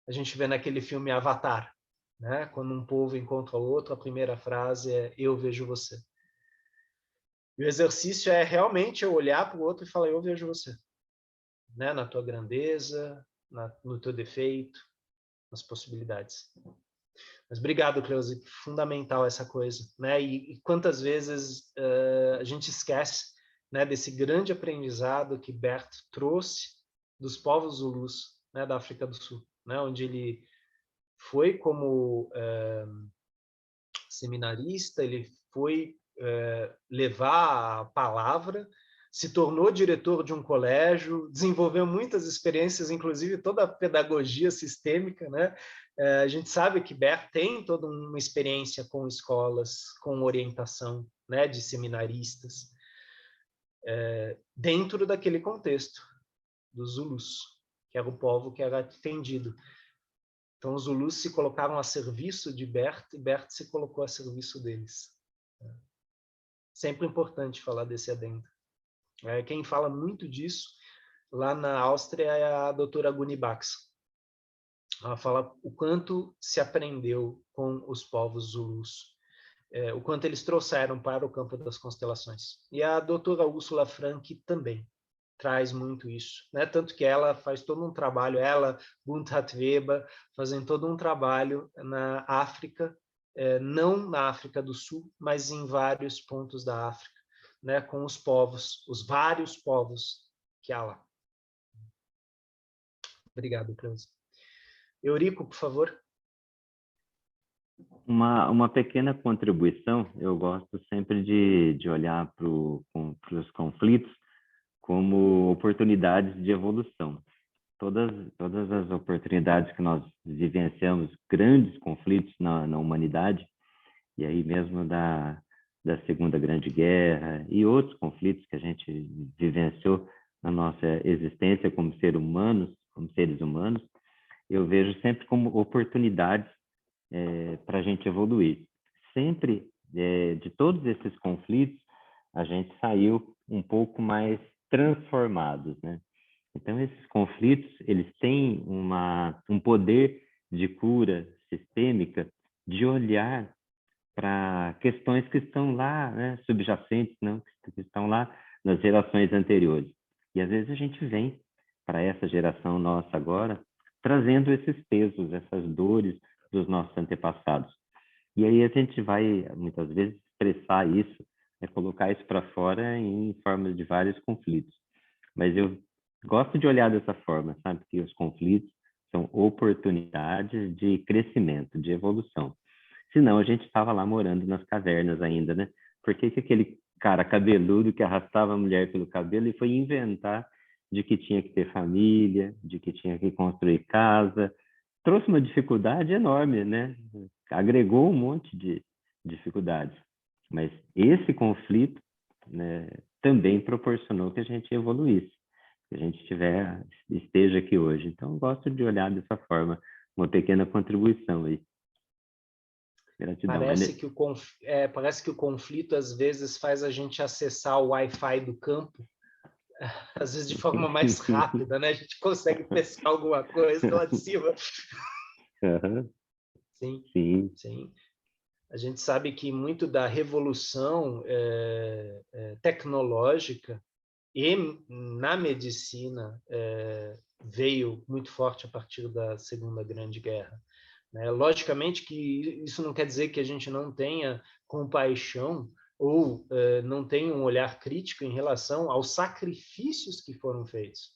a gente vê naquele filme Avatar, né? Quando um povo encontra o outro, a primeira frase é eu vejo você. E o exercício é realmente eu olhar para o outro e falar eu vejo você, né? Na tua grandeza, no teu defeito, nas possibilidades. Mas obrigado, Cleusa, fundamental essa coisa, né? E quantas vezes a gente esquece, né, desse grande aprendizado que Bert trouxe dos povos Zulus, né, da África do Sul, né, onde ele foi como seminarista, ele foi levar a palavra, se tornou diretor de um colégio, desenvolveu muitas experiências, inclusive toda a pedagogia sistêmica, né? A gente sabe que Bert tem toda uma experiência com escolas, com orientação, né, de seminaristas, dentro daquele contexto dos Zulus, que era o povo que era atendido. Então, os Zulus se colocaram a serviço de Bert e Bert se colocou a serviço deles. Sempre importante falar desse adendo. Quem fala muito disso lá na Áustria é a doutora Guni Bax. Ela fala o quanto se aprendeu com os povos Zulus, o quanto eles trouxeram para o campo das constelações. E a doutora Úrsula Frank também traz muito isso, né? Tanto que ela faz todo um trabalho, ela, Gunther Weber, fazem todo um trabalho na África, não na África do Sul, mas em vários pontos da África, né? Com os povos, os vários povos que há lá. Obrigado, Cleusa. Eurico, por favor. Uma pequena contribuição, eu gosto sempre de olhar para os conflitos como oportunidades de evolução. Todas as oportunidades que nós vivenciamos, grandes conflitos na humanidade, e aí mesmo da Segunda Grande Guerra e outros conflitos que a gente vivenciou na nossa existência como seres humanos, eu vejo sempre como oportunidades para a gente evoluir. Sempre, de todos esses conflitos, a gente saiu um pouco mais transformados, né? Então, esses conflitos, eles têm um poder de cura sistêmica, de olhar para questões que estão lá, né, subjacentes, não, que estão lá nas gerações anteriores. E, às vezes, a gente vem para essa geração nossa agora, trazendo esses pesos, essas dores dos nossos antepassados. E aí a gente vai, muitas vezes, expressar isso, colocar isso para fora em forma de vários conflitos. Mas eu gosto de olhar dessa forma, sabe? Que os conflitos são oportunidades de crescimento, de evolução. Senão a gente estava lá morando nas cavernas ainda, né? Por que aquele cara cabeludo que arrastava a mulher pelo cabelo e foi inventar de que tinha que ter família, de que tinha que construir casa? Trouxe uma dificuldade enorme, né? Agregou um monte de dificuldades. Mas esse conflito, né, também proporcionou que a gente evoluísse, que a gente esteja aqui hoje. Então, eu gosto de olhar dessa forma, uma pequena contribuição aí. Gratidão. Parece que o conflito, às vezes, faz a gente acessar o Wi-Fi do campo, às vezes de forma mais rápida, né? A gente consegue pescar alguma coisa lá de cima. Sim, sim. sim. A gente sabe que muito da revolução tecnológica e na medicina veio muito forte a partir da Segunda Grande Guerra. Logicamente que isso não quer dizer que a gente não tenha compaixão ou não tenha um olhar crítico em relação aos sacrifícios que foram feitos.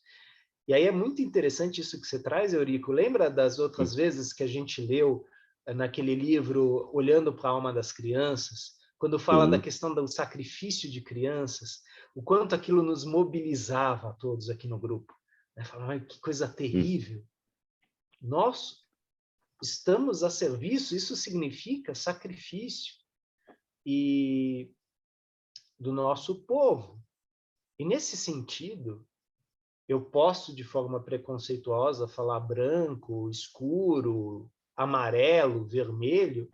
E aí é muito interessante isso que você traz, Eurico. Lembra das outras vezes que a gente leu naquele livro Olhando para a Alma das Crianças, quando fala da questão do sacrifício de crianças, o quanto aquilo nos mobilizava a todos aqui no grupo. Falando, que coisa terrível. Nós estamos a serviço, isso significa sacrifício do nosso povo. E nesse sentido, eu posso, de forma preconceituosa, falar branco, escuro, amarelo, vermelho,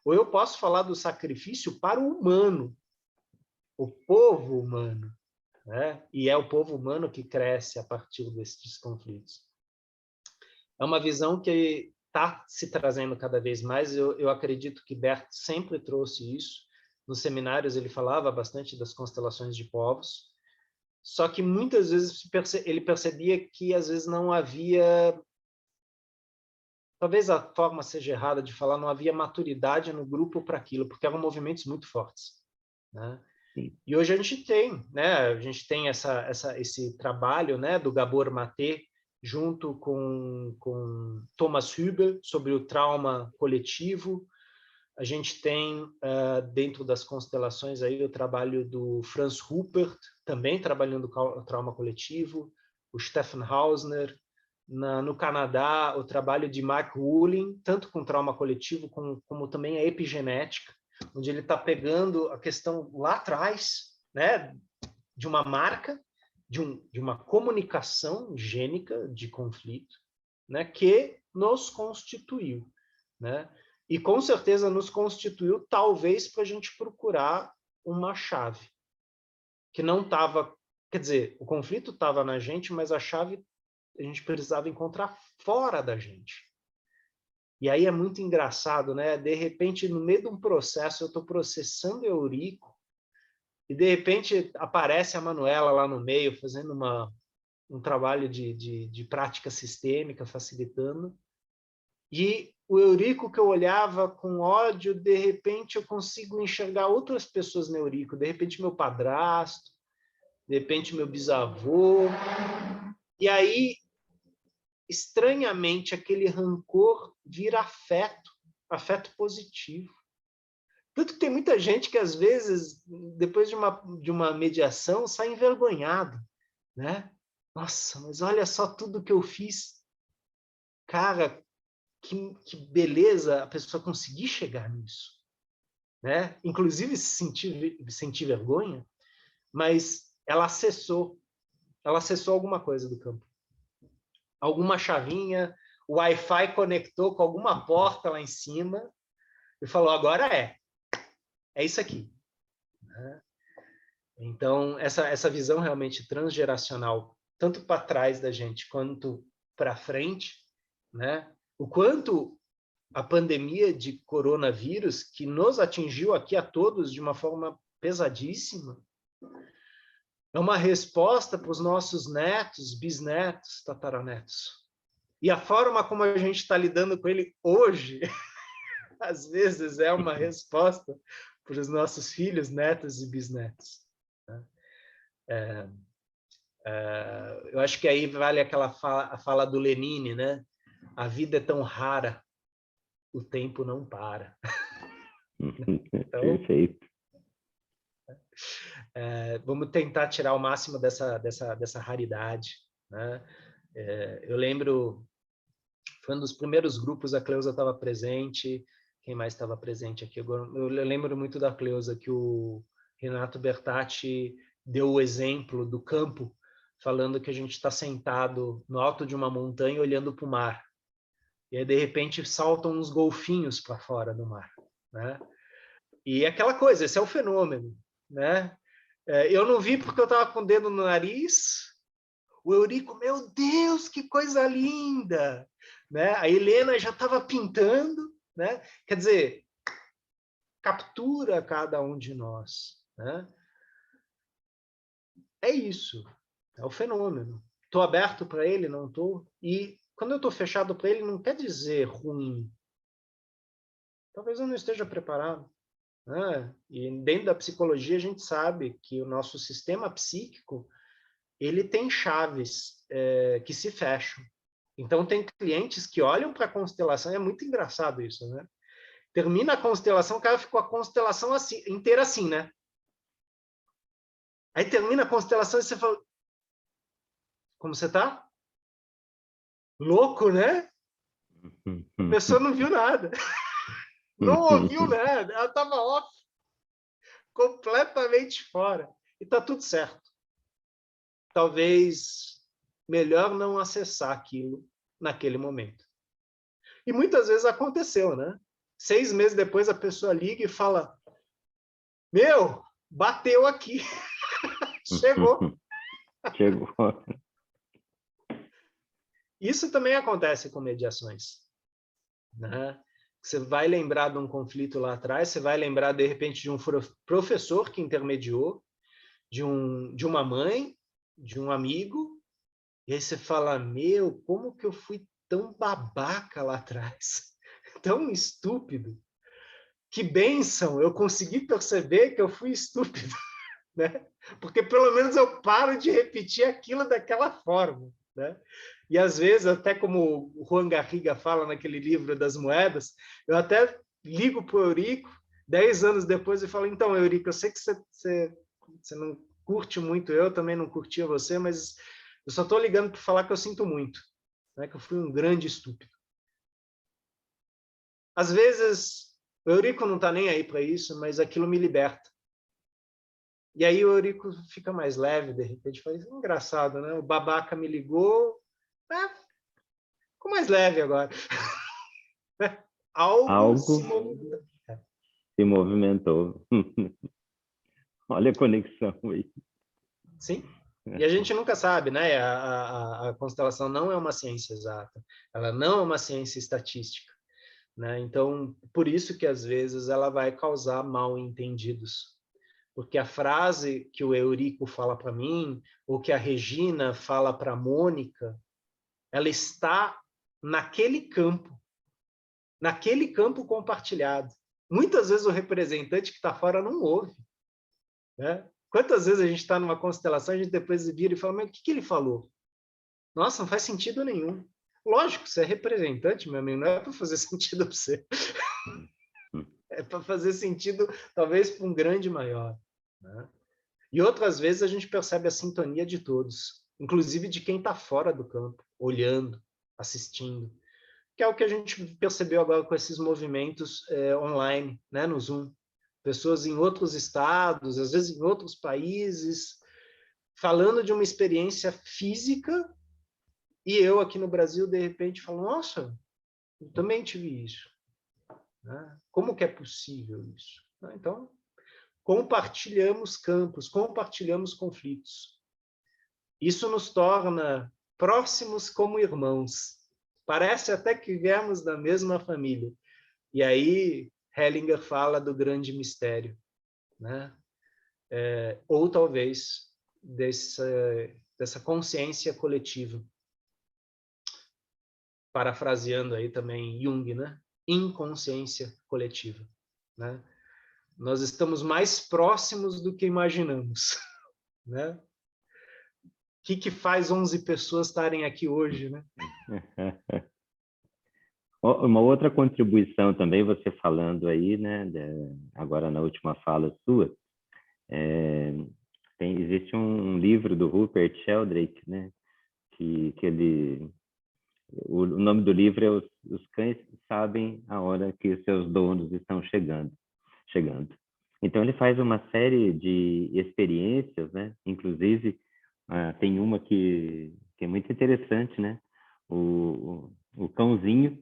ou eu posso falar do sacrifício para o humano, o povo humano, né? E é o povo humano que cresce a partir desses conflitos. É uma visão que está se trazendo cada vez mais. Eu acredito que Bert sempre trouxe isso. Nos seminários ele falava bastante das constelações de povos, só que muitas vezes ele percebia que às vezes não havia, talvez a forma seja errada de falar, não havia maturidade no grupo para aquilo, porque eram movimentos muito fortes, né? E hoje a gente tem, né? A gente tem esse trabalho, né, do Gabor Maté, junto com Thomas Hübel, sobre o trauma coletivo. A gente tem, dentro das constelações, aí, o trabalho do Franz Ruppert, também trabalhando com o trauma coletivo, o Stefan Hausner. No Canadá, o trabalho de Mark Wooling, tanto com trauma coletivo, como também a epigenética, onde ele está pegando a questão lá atrás, né, de uma marca, de uma comunicação gênica de conflito, né, que nos constituiu, né? E com certeza nos constituiu, talvez, para a gente procurar uma chave que não estava, quer dizer, o conflito estava na gente, mas a chave a gente precisava encontrar fora da gente. E aí é muito engraçado, né? De repente, no meio de um processo, eu estou processando Eurico, e de repente aparece a Manuela lá no meio, fazendo um trabalho de prática sistêmica, facilitando. E o Eurico que eu olhava com ódio, de repente eu consigo enxergar outras pessoas no Eurico, de repente meu padrasto, de repente meu bisavô. E aí, estranhamente, aquele rancor vira afeto positivo. Tanto que tem muita gente que, às vezes, depois de uma mediação, sai envergonhado, né? Nossa, mas olha só tudo que eu fiz. Cara, que beleza a pessoa conseguir chegar nisso. né? Inclusive sentir vergonha, mas ela acessou alguma coisa do campo. Alguma chavinha, o Wi-Fi conectou com alguma porta lá em cima e falou, agora é isso aqui. Né? Então, essa visão realmente transgeracional, tanto para trás da gente quanto para frente, né? O quanto a pandemia de coronavírus, que nos atingiu aqui a todos de uma forma pesadíssima, é uma resposta para os nossos netos, bisnetos, tataranetos. E a forma como a gente está lidando com ele hoje, às vezes é uma resposta para os nossos filhos, netos e bisnetos. Eu acho que aí vale a fala do Lenine, né? A vida é tão rara, o tempo não para. Então, Perfeito. vamos tentar tirar o máximo dessa raridade, né? Eu lembro, foi um dos primeiros grupos, a Cleusa estava presente, quem mais estava presente aqui? Eu lembro muito da Cleusa, que o Renato Bertatti deu o exemplo do campo, falando que a gente está sentado no alto de uma montanha olhando para o mar. E aí, de repente, saltam uns golfinhos para fora do mar, né? E é aquela coisa, esse é o fenômeno, né? Eu não vi porque eu estava com o dedo no nariz. O Eurico, meu Deus, que coisa linda! Né? A Helena já estava pintando, né? Quer dizer, captura cada um de nós. Né? É isso, é o fenômeno. Estou aberto para ele, não estou? E quando eu estou fechado para ele, não quer dizer ruim. Talvez eu não esteja preparado. Né? E dentro da psicologia, a gente sabe que o nosso sistema psíquico ele tem chaves que se fecham. Então, tem clientes que olham para a constelação, é muito engraçado isso, né? Termina a constelação, o cara ficou a constelação assim, inteira assim, né? Aí termina a constelação e você fala, como você tá? Louco, né? A pessoa não viu nada. Não ouviu nada. Ela estava off. Completamente fora. E tá tudo certo. Talvez melhor não acessar aquilo naquele momento. E muitas vezes aconteceu, né? 6 meses depois a pessoa liga e fala, meu, bateu aqui. Chegou. Chegou. Isso também acontece com mediações. Né? Você vai lembrar de um conflito lá atrás, você vai lembrar, de repente, de um professor que intermediou, de uma mãe, de um amigo, e aí você fala, meu, como que eu fui tão babaca lá atrás? Tão estúpido. Que bênção, eu consegui perceber que eu fui estúpido. Né? Porque pelo menos eu paro de repetir aquilo daquela forma. Né? E às vezes, até como o Juan Garriga fala naquele livro das moedas, eu até ligo para o Eurico 10 anos depois e falo, então, Eurico, eu sei que você não curte muito, eu também não curtia você, mas eu só estou ligando para falar que eu sinto muito, né? Que eu fui um grande estúpido. Às vezes, o Eurico não está nem aí para isso, mas aquilo me liberta. E aí o Eurico fica mais leve, de repente, fala, engraçado, né? O babaca me ligou, ficou mais leve agora. Algo se movimentou. Olha a conexão aí. Sim. E a gente nunca sabe, né? A constelação não é uma ciência exata. Ela não é uma ciência estatística. Né? Então, por isso que às vezes ela vai causar mal-entendidos. Porque a frase que o Eurico fala para mim, ou que a Regina fala para a Mônica, ela está naquele campo compartilhado. Muitas vezes o representante que está fora não ouve. Né? Quantas vezes a gente está numa constelação, a gente depois vira e fala, mas o que ele falou? Nossa, não faz sentido nenhum. Lógico, você é representante, meu amigo, não é para fazer sentido para você. É para fazer sentido, talvez, para um grande maior. Né? E outras vezes a gente percebe a sintonia de todos, inclusive de quem está fora do campo, olhando, assistindo, que é o que a gente percebeu agora com esses movimentos online, né, no Zoom. pessoas em outros estados, às vezes em outros países, falando de uma experiência física, e eu aqui no Brasil, de repente, falo, nossa, eu também tive isso. Né? Como que é possível isso? Então, compartilhamos campos, compartilhamos conflitos. Isso nos torna próximos como irmãos. Parece até que viemos da mesma família. E aí, Hellinger fala do grande mistério, né? Ou talvez dessa consciência coletiva. Parafraseando aí também Jung, né? Inconsciência coletiva, né? Nós estamos mais próximos do que imaginamos, né? O que faz 11 pessoas estarem aqui hoje, né? Uma outra contribuição também, você falando aí, né, agora na última fala sua, existe um livro do Rupert Sheldrake, né, que o nome do livro é Os Cães Sabem a Hora que os Seus Donos Estão Chegando. Então, ele faz uma série de experiências, né, inclusive tem uma que é muito interessante, né, o cãozinho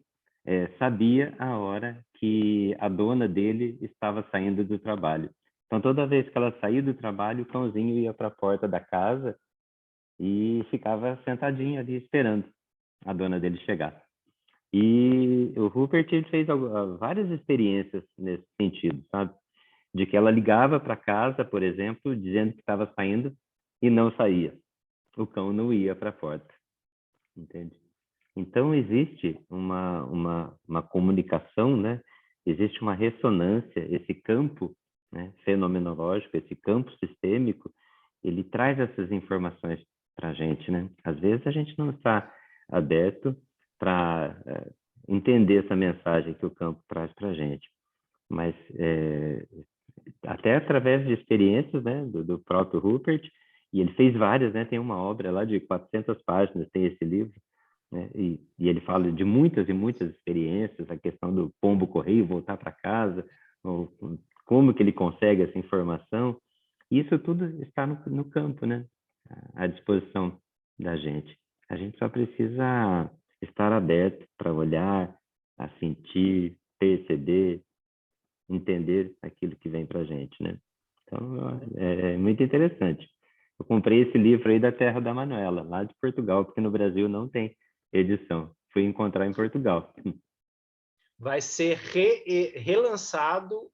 sabia a hora que a dona dele estava saindo do trabalho. Então, toda vez que ela saía do trabalho, o cãozinho ia para a porta da casa e ficava sentadinho ali esperando a dona dele chegar. E o Rupert fez várias experiências nesse sentido, sabe? De que ela ligava para casa, por exemplo, dizendo que estava saindo e não saía. O cão não ia para a porta, entende? Então, existe uma comunicação, né? Existe uma ressonância, esse campo, né, fenomenológico, esse campo sistêmico, ele traz essas informações para a gente, né? Às vezes a gente não está aberto para entender essa mensagem que o campo traz para a gente, mas até através de experiências, né, do próprio Rupert, e ele fez várias, né? Tem uma obra lá de 400 páginas, tem esse livro, né? E ele fala de muitas e muitas experiências, a questão do pombo-correio, voltar para casa, como que ele consegue essa informação. Isso tudo está no campo, né? À disposição da gente. A gente só precisa estar aberto para olhar, a sentir, perceber, entender aquilo que vem para a gente, né? Então, é muito interessante. Eu comprei esse livro aí da Terra da Manuela, lá de Portugal, porque no Brasil não tem edição. Fui encontrar em Portugal. Vai ser relançado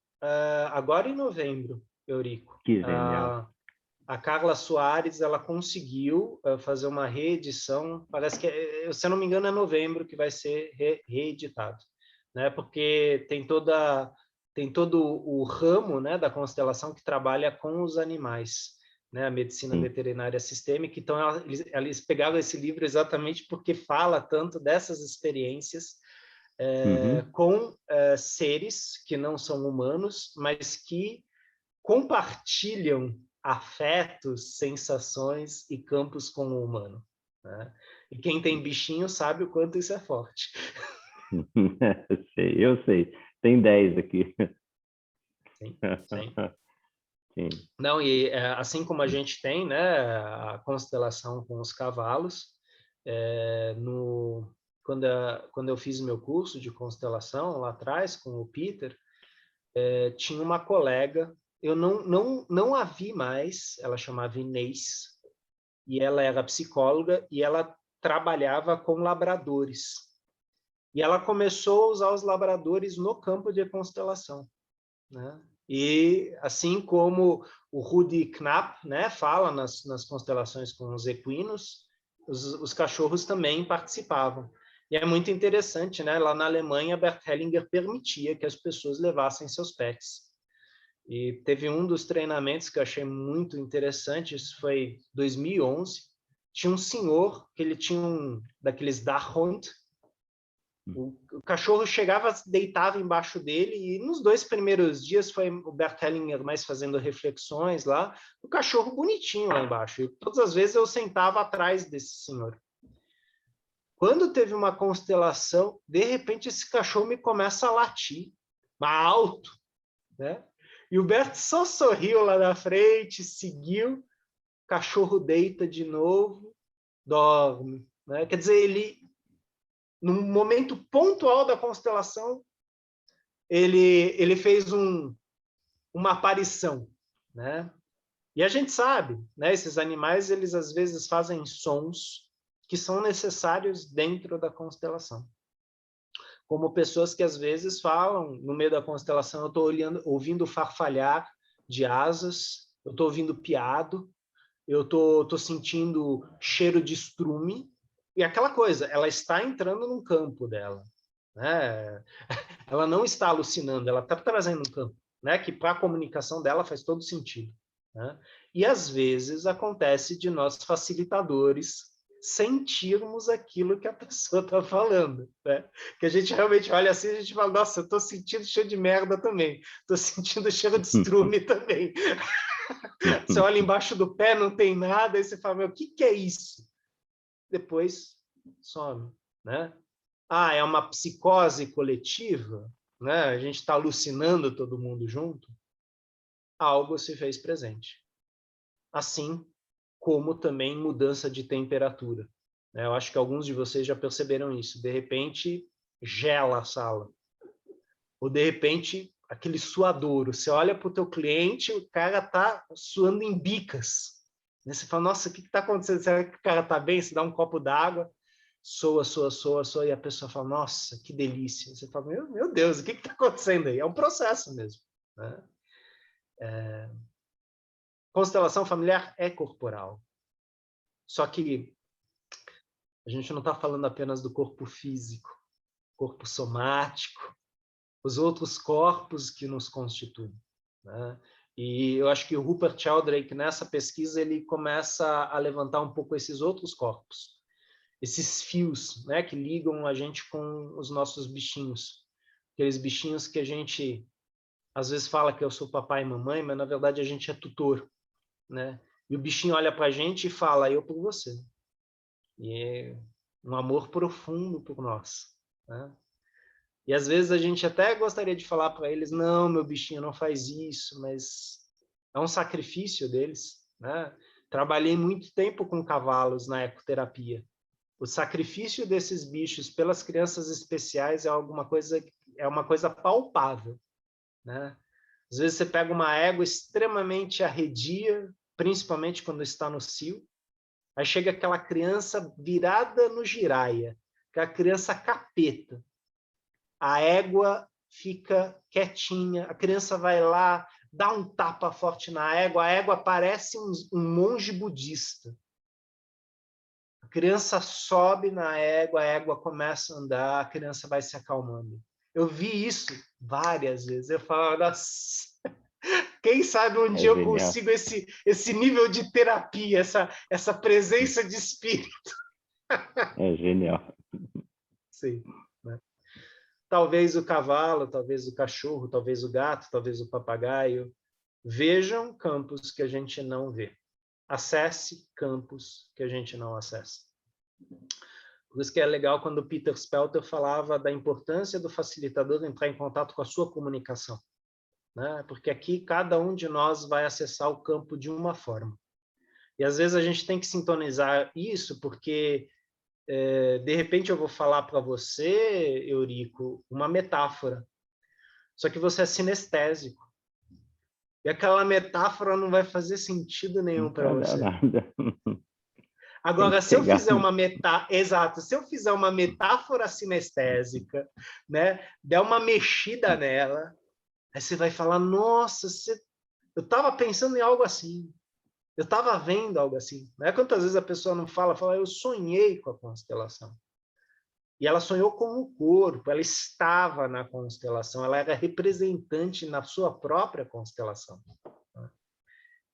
agora em novembro, Eurico. Que genial. A Carla Soares, ela conseguiu fazer uma reedição, parece que, se eu não me engano, é novembro que vai ser reeditado, né? Porque tem todo o ramo, né, da constelação que trabalha com os animais, né, a medicina veterinária sistêmica. Então, eles pegaram esse livro exatamente porque fala tanto dessas experiências com seres que não são humanos, mas que compartilham afetos, sensações e campos com o humano, né? E quem tem bichinho sabe o quanto isso é forte. Eu sei. Tem 10 aqui. Sim, sim. Sim. Não, e assim como a gente tem, né, a constelação com os cavalos, quando eu fiz meu curso de constelação lá atrás com o Peter, tinha uma colega, eu não a vi mais, ela chamava Inês, e ela era psicóloga e ela trabalhava com labradores. E ela começou a usar os labradores no campo de constelação, né? E assim como o Rudi Knapp, né, fala nas constelações com os equinos, os cachorros também participavam. E é muito interessante, né? Lá na Alemanha, Bert Hellinger permitia que as pessoas levassem seus pets. E teve um dos treinamentos que eu achei muito interessante, isso foi 2011. Tinha um senhor que ele tinha daqueles Dachshund. O cachorro chegava, deitava embaixo dele, e nos 2 primeiros dias foi o Bert Hellinger mais fazendo reflexões lá, o cachorro bonitinho lá embaixo. E todas as vezes eu sentava atrás desse senhor. Quando teve uma constelação, de repente esse cachorro me começa a latir, alto, né? E o Bert só sorriu lá na frente, seguiu, o cachorro deita de novo, dorme, né? Quer dizer, ele, num momento pontual da constelação, ele fez uma aparição, né? E a gente sabe, né? Esses animais, eles às vezes fazem sons que são necessários dentro da constelação. Como pessoas que às vezes falam, no meio da constelação, eu estou ouvindo farfalhar de asas, eu estou ouvindo piado, eu estou sentindo cheiro de estrume, e aquela coisa, ela está entrando num campo dela, né? Ela não está alucinando, ela está trazendo um campo, né? Que para a comunicação dela faz todo sentido, né? E às vezes acontece de nós facilitadores sentirmos aquilo que a pessoa está falando, né? Que a gente realmente olha assim, a gente fala, nossa, eu estou sentindo cheiro de merda também, estou sentindo cheiro de estrume também. Você olha embaixo do pé, não tem nada, aí você fala, meu, o que é isso? Depois some, né? Ah, é uma psicose coletiva, né? A gente está alucinando todo mundo junto. Algo se fez presente. Assim como também mudança de temperatura, né? Eu acho que alguns de vocês já perceberam isso. De repente, gela a sala. Ou, de repente, aquele suadouro. Você olha para o teu cliente, o cara está suando em bicas. Você fala, nossa, o que está acontecendo? Será que o cara está bem? Você dá um copo d'água, soa, e a pessoa fala, nossa, que delícia. Você fala, meu Deus, o que está acontecendo aí? É um processo mesmo, né? Constelação familiar é corporal. Só que a gente não está falando apenas do corpo físico, corpo somático, os outros corpos que nos constituem, né? E eu acho que o Rupert Sheldrake, nessa pesquisa, ele começa a levantar um pouco esses outros corpos, esses fios, né, que ligam a gente com os nossos bichinhos, aqueles bichinhos que a gente às vezes fala que eu sou papai e mamãe, mas na verdade a gente é tutor, né? E o bichinho olha para a gente e fala, eu por você. E é um amor profundo por nós, né? E às vezes a gente até gostaria de falar para eles, não, meu bichinho, não faz isso, mas é um sacrifício deles, né? Trabalhei muito tempo com cavalos na ecoterapia. O sacrifício desses bichos pelas crianças especiais é uma coisa palpável, né? Às vezes você pega uma égua extremamente arredia, principalmente quando está no cio, aí chega aquela criança virada no giraia, aquela criança capeta. A égua fica quietinha, a criança vai lá, dá um tapa forte na égua, a égua parece um monge budista. A criança sobe na égua, a égua começa a andar, a criança vai se acalmando. Eu vi isso várias vezes. Eu falo, nossa, quem sabe um dia eu consigo esse nível de terapia, essa presença de espírito. É genial. Sim, né? Talvez o cavalo, talvez o cachorro, talvez o gato, talvez o papagaio. Vejam campos que a gente não vê. Acesse campos que a gente não acessa. Por isso que é legal quando o Peter Spelter falava da importância do facilitador entrar em contato com a sua comunicação, né? Porque aqui cada um de nós vai acessar o campo de uma forma. E às vezes a gente tem que sintonizar isso, porque de repente eu vou falar para você, Eurico, uma metáfora. Só que você é sinestésico. E aquela metáfora não vai fazer sentido nenhum para você. Nada. Agora, se eu fizer exato, se eu fizer uma metáfora sinestésica, né, der uma mexida nela, aí você vai falar, nossa, eu estava pensando em algo assim, eu estava vendo algo assim. Né? Quantas vezes a pessoa não fala, eu sonhei com a constelação. E ela sonhou com o corpo, ela estava na constelação, ela era representante na sua própria constelação.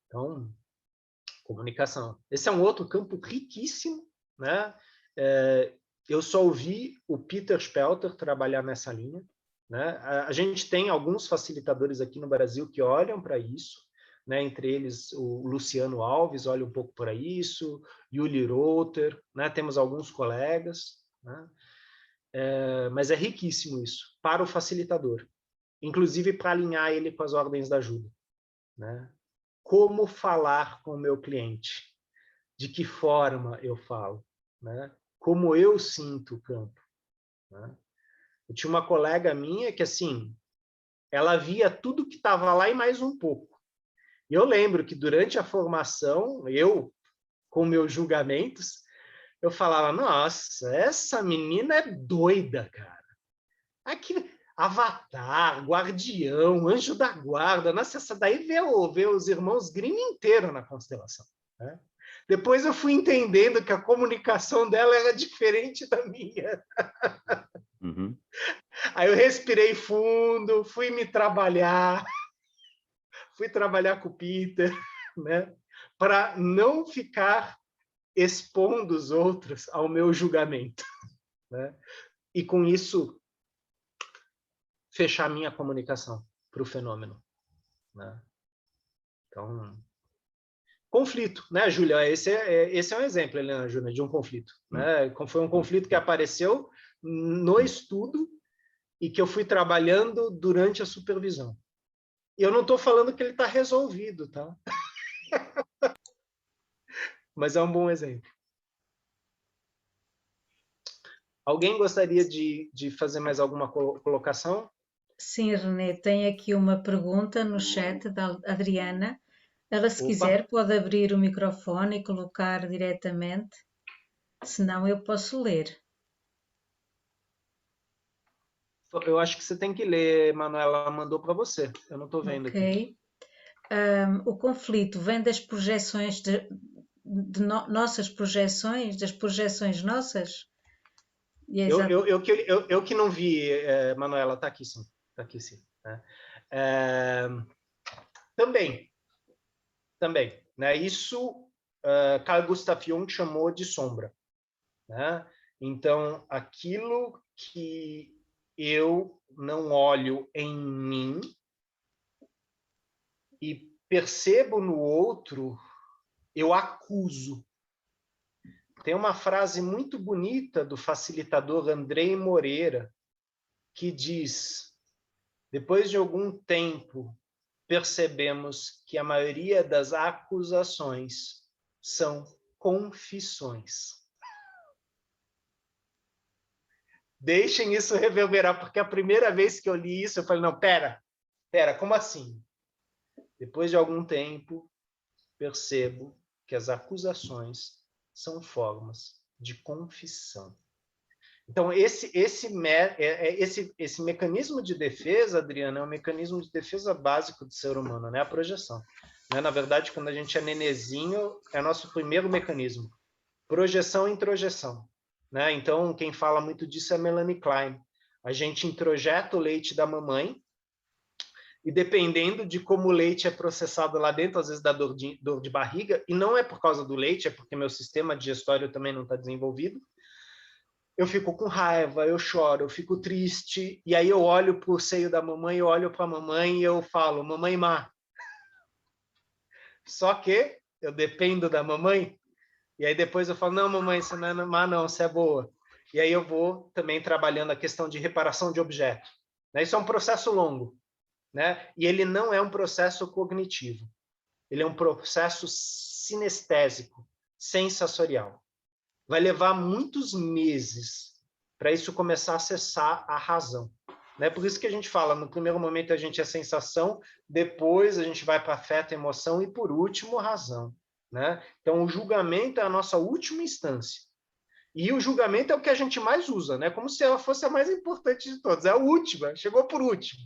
Então, comunicação. Esse é um outro campo riquíssimo, né? Eu só ouvi o Peter Spelter trabalhar nessa linha, né? A gente tem alguns facilitadores aqui no Brasil que olham para isso, né? Entre eles o Luciano Alves olha um pouco para isso, Yuli Rother, né? Temos alguns colegas, né? Mas é riquíssimo isso para o facilitador. inclusive para alinhar ele com as ordens da ajuda, né? Como falar com o meu cliente? De que forma eu falo, né? Como eu sinto o campo, né? Eu tinha uma colega minha que, assim, ela via tudo que estava lá e mais um pouco. E eu lembro que durante a formação, eu, com meus julgamentos, eu falava, nossa, essa menina é doida, cara. Aqui, Avatar, Guardião, Anjo da Guarda, nossa, essa daí vê os irmãos Grimm inteiro na constelação, né? Depois eu fui entendendo que a comunicação dela era diferente da minha. Uhum. Aí eu respirei fundo, fui trabalhar com o Peter, né? Para não ficar expondo os outros ao meu julgamento, né? E com isso fechar minha comunicação para o fenômeno, né? Então, conflito, né, Júlia? Esse é um exemplo, Helena Júlia, de um conflito, né? Foi um conflito que apareceu no estudo e que eu fui trabalhando durante a supervisão. E eu não estou falando que ele está resolvido, tá? Mas é um bom exemplo. Alguém gostaria de fazer mais alguma colocação? Sim, Renê, tem aqui uma pergunta no chat da Adriana. Ela, se Opa. quiser, pode abrir o microfone e colocar diretamente. Senão, eu posso ler. Eu acho que você tem que ler, Manuela, ela mandou para você. Eu não estou vendo aqui. Ok. O conflito vem das projeções nossas projeções, das projeções nossas? E é Eu que não vi, Manuela, está aqui sim. Está aqui sim. Né? Também. Né? Isso Carl Gustav Jung chamou de sombra. Né? Então, aquilo que eu não olho em mim e percebo no outro, eu acuso. Tem uma frase muito bonita do facilitador Andrei Moreira, que diz: depois de algum tempo, percebemos que a maioria das acusações são confissões. Deixem isso reverberar, porque a primeira vez que eu li isso, eu falei, não, pera, como assim? Depois de algum tempo, percebo que as acusações são formas de confissão. Então, esse mecanismo de defesa, Adriana, é um mecanismo de defesa básico do ser humano, né? A projeção. Né? Na verdade, quando a gente é nenezinho, é nosso primeiro mecanismo. Projeção e introjeção. Né? Então, quem fala muito disso é Melanie Klein. A gente introjeta o leite da mamãe e dependendo de como o leite é processado lá dentro, às vezes dá dor de barriga, e não é por causa do leite, é porque meu sistema digestório também não está desenvolvido. Eu fico com raiva, eu choro, eu fico triste, e aí eu olho para o seio da mamãe, eu olho para a mamãe e eu falo, mamãe má. Só que eu dependo da mamãe, e aí depois eu falo, não, mamãe, você não é má não, você é boa. E aí eu vou também trabalhando a questão de reparação de objeto. Isso é um processo longo, né? E ele não é um processo cognitivo, ele é um processo sinestésico, sensorial. Vai levar muitos meses para isso começar a acessar a razão. Né? Por isso que a gente fala, no primeiro momento a gente é sensação, depois a gente vai para afeto, emoção e, por último, razão. Né? Então, o julgamento é a nossa última instância. E o julgamento é o que a gente mais usa, né? Como se ela fosse a mais importante de todas. É a última, chegou por último,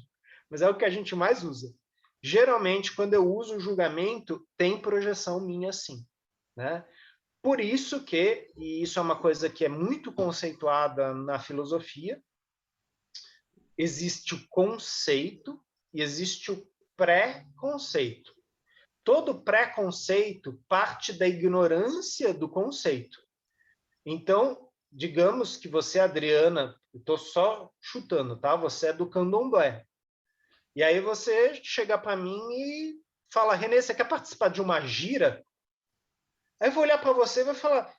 mas é o que a gente mais usa. Geralmente, quando eu uso o julgamento, tem projeção minha sim. Né? Por isso que, e isso é uma coisa que é muito conceituada na filosofia, existe o conceito e existe o pré-conceito. Todo pré-conceito parte da ignorância do conceito. Então, digamos que você, Adriana, estou só chutando, tá? Você é do candomblé. E aí você chega para mim e fala, Renê, você quer participar de uma gira? Aí eu vou olhar para você e vou falar,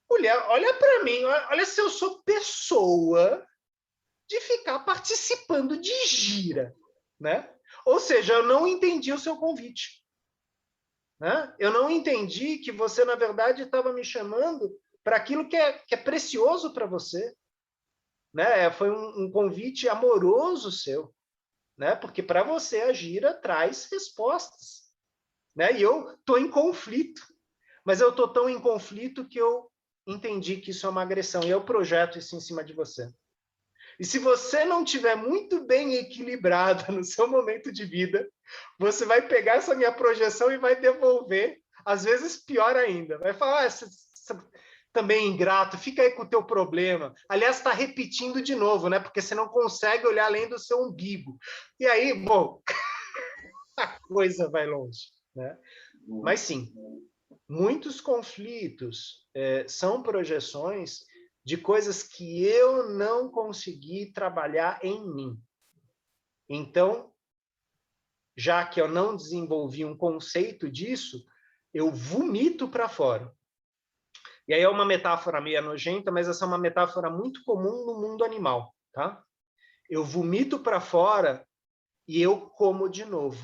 mulher, olha para mim, olha se eu sou pessoa de ficar participando de gira, né? Ou seja, eu não entendi o seu convite, né? Eu não entendi que você, na verdade, estava me chamando para aquilo que é precioso para você, né? Foi um convite amoroso seu, né? Porque para você a gira traz respostas, né? E eu estou em conflito, mas eu estou tão em conflito que eu entendi que isso é uma agressão e eu projeto isso em cima de você. E se você não tiver muito bem equilibrada no seu momento de vida, você vai pegar essa minha projeção e vai devolver, às vezes pior ainda. Vai falar, você também ingrato, fica aí com o teu problema. Aliás, está repetindo de novo, né? Porque você não consegue olhar além do seu umbigo. E aí, bom, a coisa vai longe, né? Mas sim, muitos conflitos são projeções de coisas que eu não consegui trabalhar em mim. Então, já que eu não desenvolvi um conceito disso, eu vomito para fora. E aí é uma metáfora meio nojenta, mas essa é uma metáfora muito comum no mundo animal, tá? Eu vomito para fora e eu como de novo.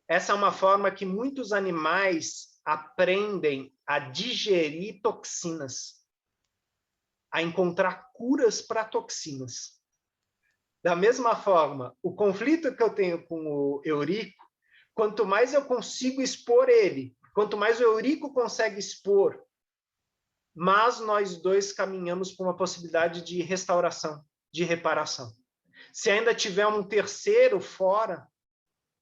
Essa é uma forma que muitos animais aprendem a digerir toxinas, a encontrar curas para toxinas. Da mesma forma, o conflito que eu tenho com o Eurico, quanto mais eu consigo expor ele, quanto mais o Eurico consegue expor, mas nós dois caminhamos para uma possibilidade de restauração, de reparação. Se ainda tiver um terceiro fora,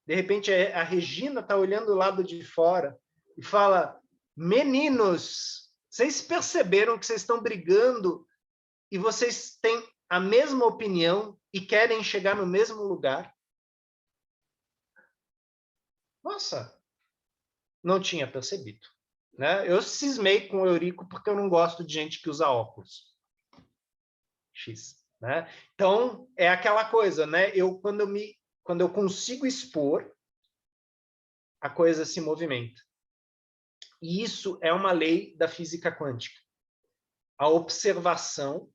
de repente a Regina está olhando do lado de fora e fala: meninos, vocês perceberam que vocês estão brigando e vocês têm a mesma opinião e querem chegar no mesmo lugar? Nossa, não tinha percebido, né? Eu cismei com o Eurico porque eu não gosto de gente que usa óculos. X, né? Então, é aquela coisa, né? Quando eu consigo expor, a coisa se movimenta. E isso é uma lei da física quântica. A observação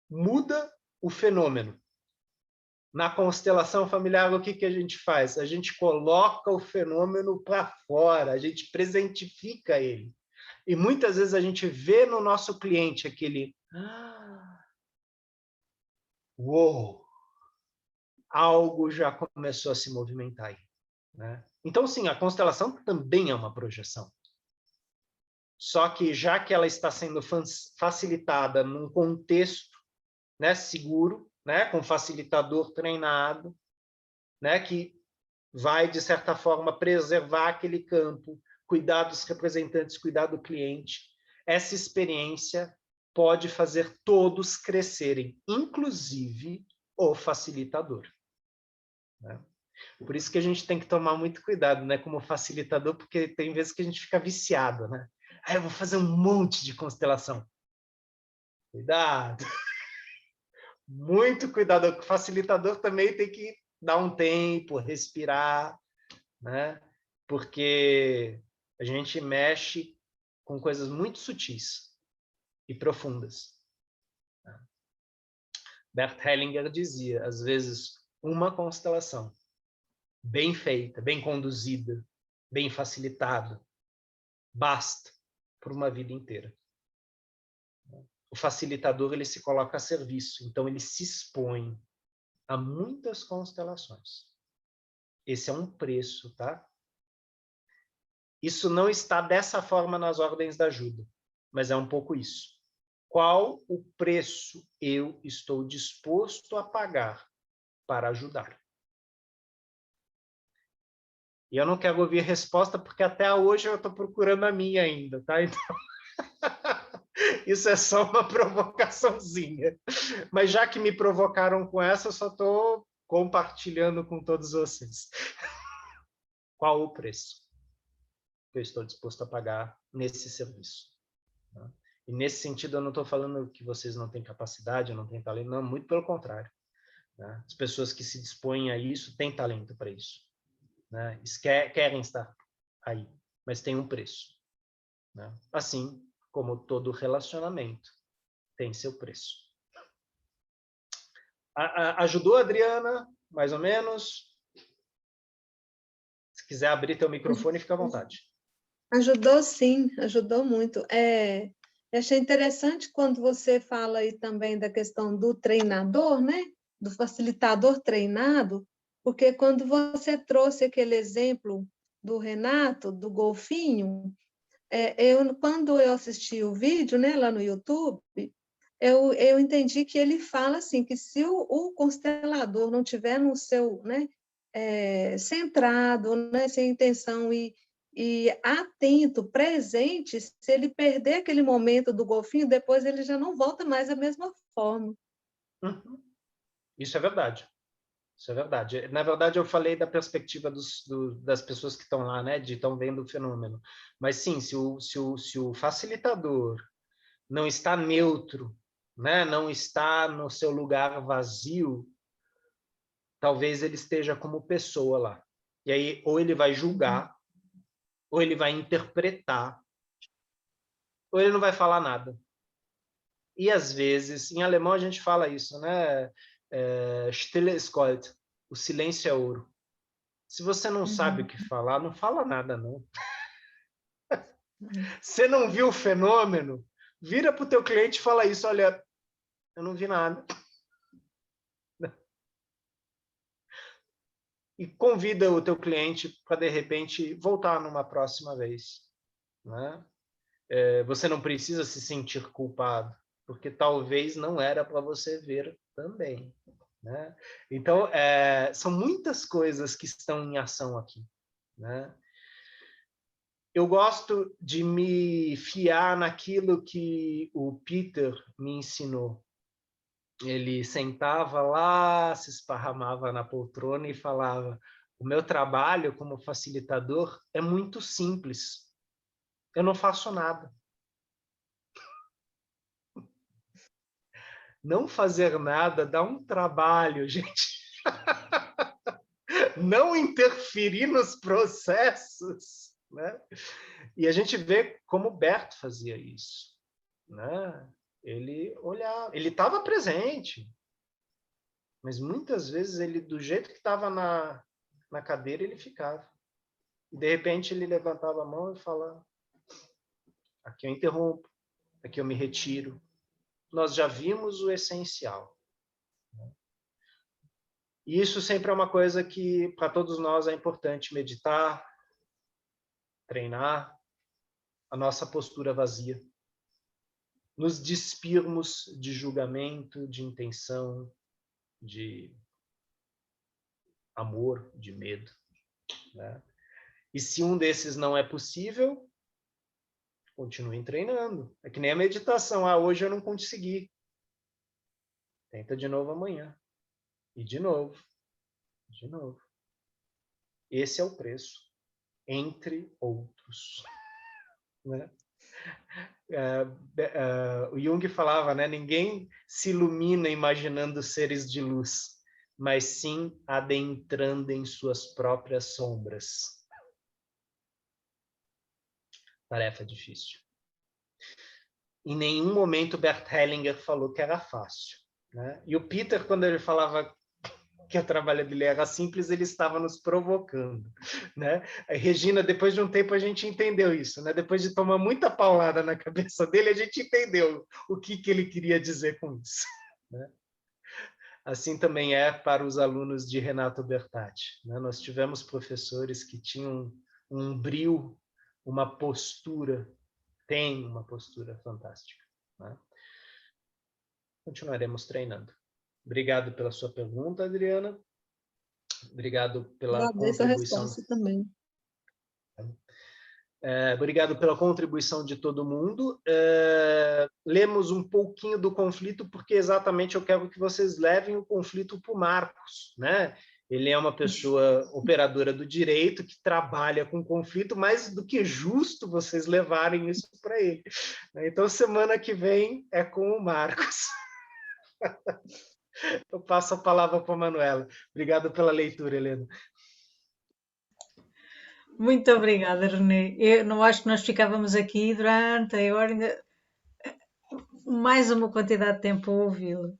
muda o fenômeno. Na constelação familiar, o que a gente faz? A gente coloca o fenômeno para fora, a gente presentifica ele. E muitas vezes a gente vê no nosso cliente aquele... Uou! Algo já começou a se movimentar aí, né? Então, sim, a constelação também é uma projeção. Só que, já que ela está sendo facilitada num contexto, né, seguro, né, com facilitador treinado, né, que vai, de certa forma, preservar aquele campo, cuidar dos representantes, cuidar do cliente, essa experiência pode fazer todos crescerem, inclusive o facilitador, né? Por isso que a gente tem que tomar muito cuidado, né, como facilitador, porque tem vezes que a gente fica viciado, né? Ah, eu vou fazer um monte de constelação. Cuidado! Muito cuidado. O facilitador também tem que dar um tempo, respirar, né? Porque a gente mexe com coisas muito sutis e profundas. Bert Hellinger dizia, às vezes, uma constelação bem feita, bem conduzida, bem facilitada, basta por uma vida inteira. O facilitador, ele se coloca a serviço, então ele se expõe a muitas constelações. Esse é um preço, tá? Isso não está dessa forma nas ordens da ajuda, mas é um pouco isso. Qual o preço eu estou disposto a pagar para ajudar? E eu não quero ouvir resposta, porque até hoje eu estou procurando a minha ainda, tá? Então, isso é só uma provocaçãozinha. Mas já que me provocaram com essa, eu só estou compartilhando com todos vocês. Qual o preço que eu estou disposto a pagar nesse serviço? E nesse sentido, eu não estou falando que vocês não têm capacidade, não têm talento, não, muito pelo contrário. As pessoas que se dispõem a isso têm talento para isso. Querem estar aí, mas tem um preço. Assim como todo relacionamento tem seu preço. Ajudou, Adriana? Mais ou menos? Se quiser abrir teu microfone, fica à vontade. Ajudou sim, ajudou muito. Eu achei interessante quando você fala aí também da questão do treinador, né? Do facilitador treinado, porque quando você trouxe aquele exemplo do Renato, do golfinho, quando eu assisti o vídeo, né, lá no YouTube, eu entendi que ele fala assim, que se o constelador não tiver no seu, né, centrado, né, sem intenção e atento, presente, se ele perder aquele momento do golfinho, depois ele já não volta mais da mesma forma. Uhum. Isso é verdade. Isso é verdade. Na verdade, eu falei da perspectiva das pessoas que estão lá, né, de estão vendo o fenômeno. Mas sim, se o facilitador não está neutro, né, não está no seu lugar vazio, talvez ele esteja como pessoa lá. E aí, ou ele vai julgar, ou ele vai interpretar, ou ele não vai falar nada. E às vezes, em alemão a gente fala isso, né? Stille ist Gold, o silêncio é ouro. Se você não sabe o que falar, não fala nada, não. Você não viu o fenômeno? Vira para o teu cliente e fala isso, olha, eu não vi nada. E convida o teu cliente para, de repente, voltar numa próxima vez. Né? Você não precisa se sentir culpado, porque talvez não era para você ver também. Né? Então, são muitas coisas que estão em ação aqui. Né? Eu gosto de me fiar naquilo que o Peter me ensinou. Ele sentava lá, se esparramava na poltrona e falava: o meu trabalho como facilitador é muito simples. Eu não faço nada. Não fazer nada dá um trabalho, gente. Não interferir nos processos. Né? E a gente vê como Bert fazia isso. Né? Ele olhava, ele estava presente, mas muitas vezes ele, do jeito que estava na cadeira, ele ficava. E de repente ele levantava a mão e falava: aqui eu interrompo, aqui eu me retiro. Nós já vimos o essencial. E isso sempre é uma coisa que, para todos nós, é importante meditar, treinar a nossa postura vazia. Nos despirmos de julgamento, de intenção, de amor, de medo. Né? E se um desses não é possível, continue treinando. É que nem a meditação. Hoje eu não consegui. Tenta de novo amanhã. E de novo. De novo. Esse é o preço. Entre outros. Né? O Jung falava, né? Ninguém se ilumina imaginando seres de luz, mas sim adentrando em suas próprias sombras. Tarefa difícil. Em nenhum momento Bert Hellinger falou que era fácil. Né? E o Peter, quando ele falava que o trabalho dele era simples, ele estava nos provocando. Né? A Regina, depois de um tempo, a gente entendeu isso. Né? Depois de tomar muita paulada na cabeça dele, a gente entendeu o que ele queria dizer com isso. Né? Assim também é para os alunos de Renato Bertatti. Né? Nós tivemos professores que tinham um brio, uma postura, tem uma postura fantástica. Né? Continuaremos treinando. Obrigado pela sua pergunta, Adriana. Obrigado pela Agradeço a contribuição. resposta também. Obrigado pela contribuição de todo mundo. Lemos um pouquinho do conflito, porque exatamente eu quero que vocês levem o conflito para o Marcos. Né? Ele é uma pessoa operadora do direito que trabalha com conflito, mais do que justo vocês levarem isso para ele. Então, semana que vem é com o Marcos. Eu passo a palavra para a Manuela. Obrigado pela leitura, Helena. Muito obrigada, Renê. Eu não acho que nós ficávamos aqui durante a hora, ainda mais uma quantidade de tempo a ouvi-lo.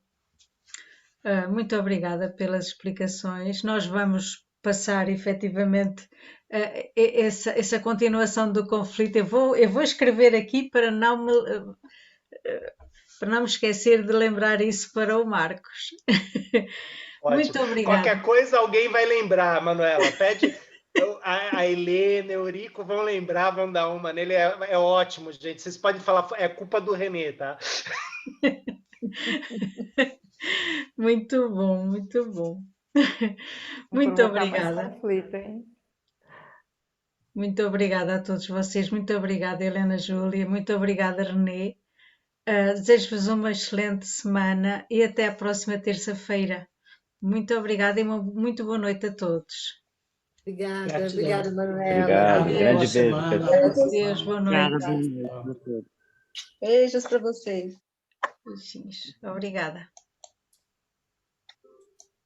Muito obrigada pelas explicações. Nós vamos passar efetivamente essa continuação do conflito. Eu vou escrever aqui para não me esquecer de lembrar isso para o Marcos. Muito obrigada. Qualquer coisa alguém vai lembrar, Manuela. Pede. A Helena, Eurico vão lembrar, vão dar uma nele. É ótimo, gente. Vocês podem falar, é culpa do Renê, tá? Muito bom, muito bom. Muito obrigada. Conflito, hein? Muito obrigada a todos vocês. Muito obrigada, Helena Júlia. Muito obrigada, Renê. Desejo-vos uma excelente semana e até a próxima terça-feira. Muito obrigada e uma muito boa noite a todos. Obrigada, Manuela. Obrigado, grande beijo, pessoal. Deus, boa noite. Beijos para vocês. Beijinhos. Obrigada.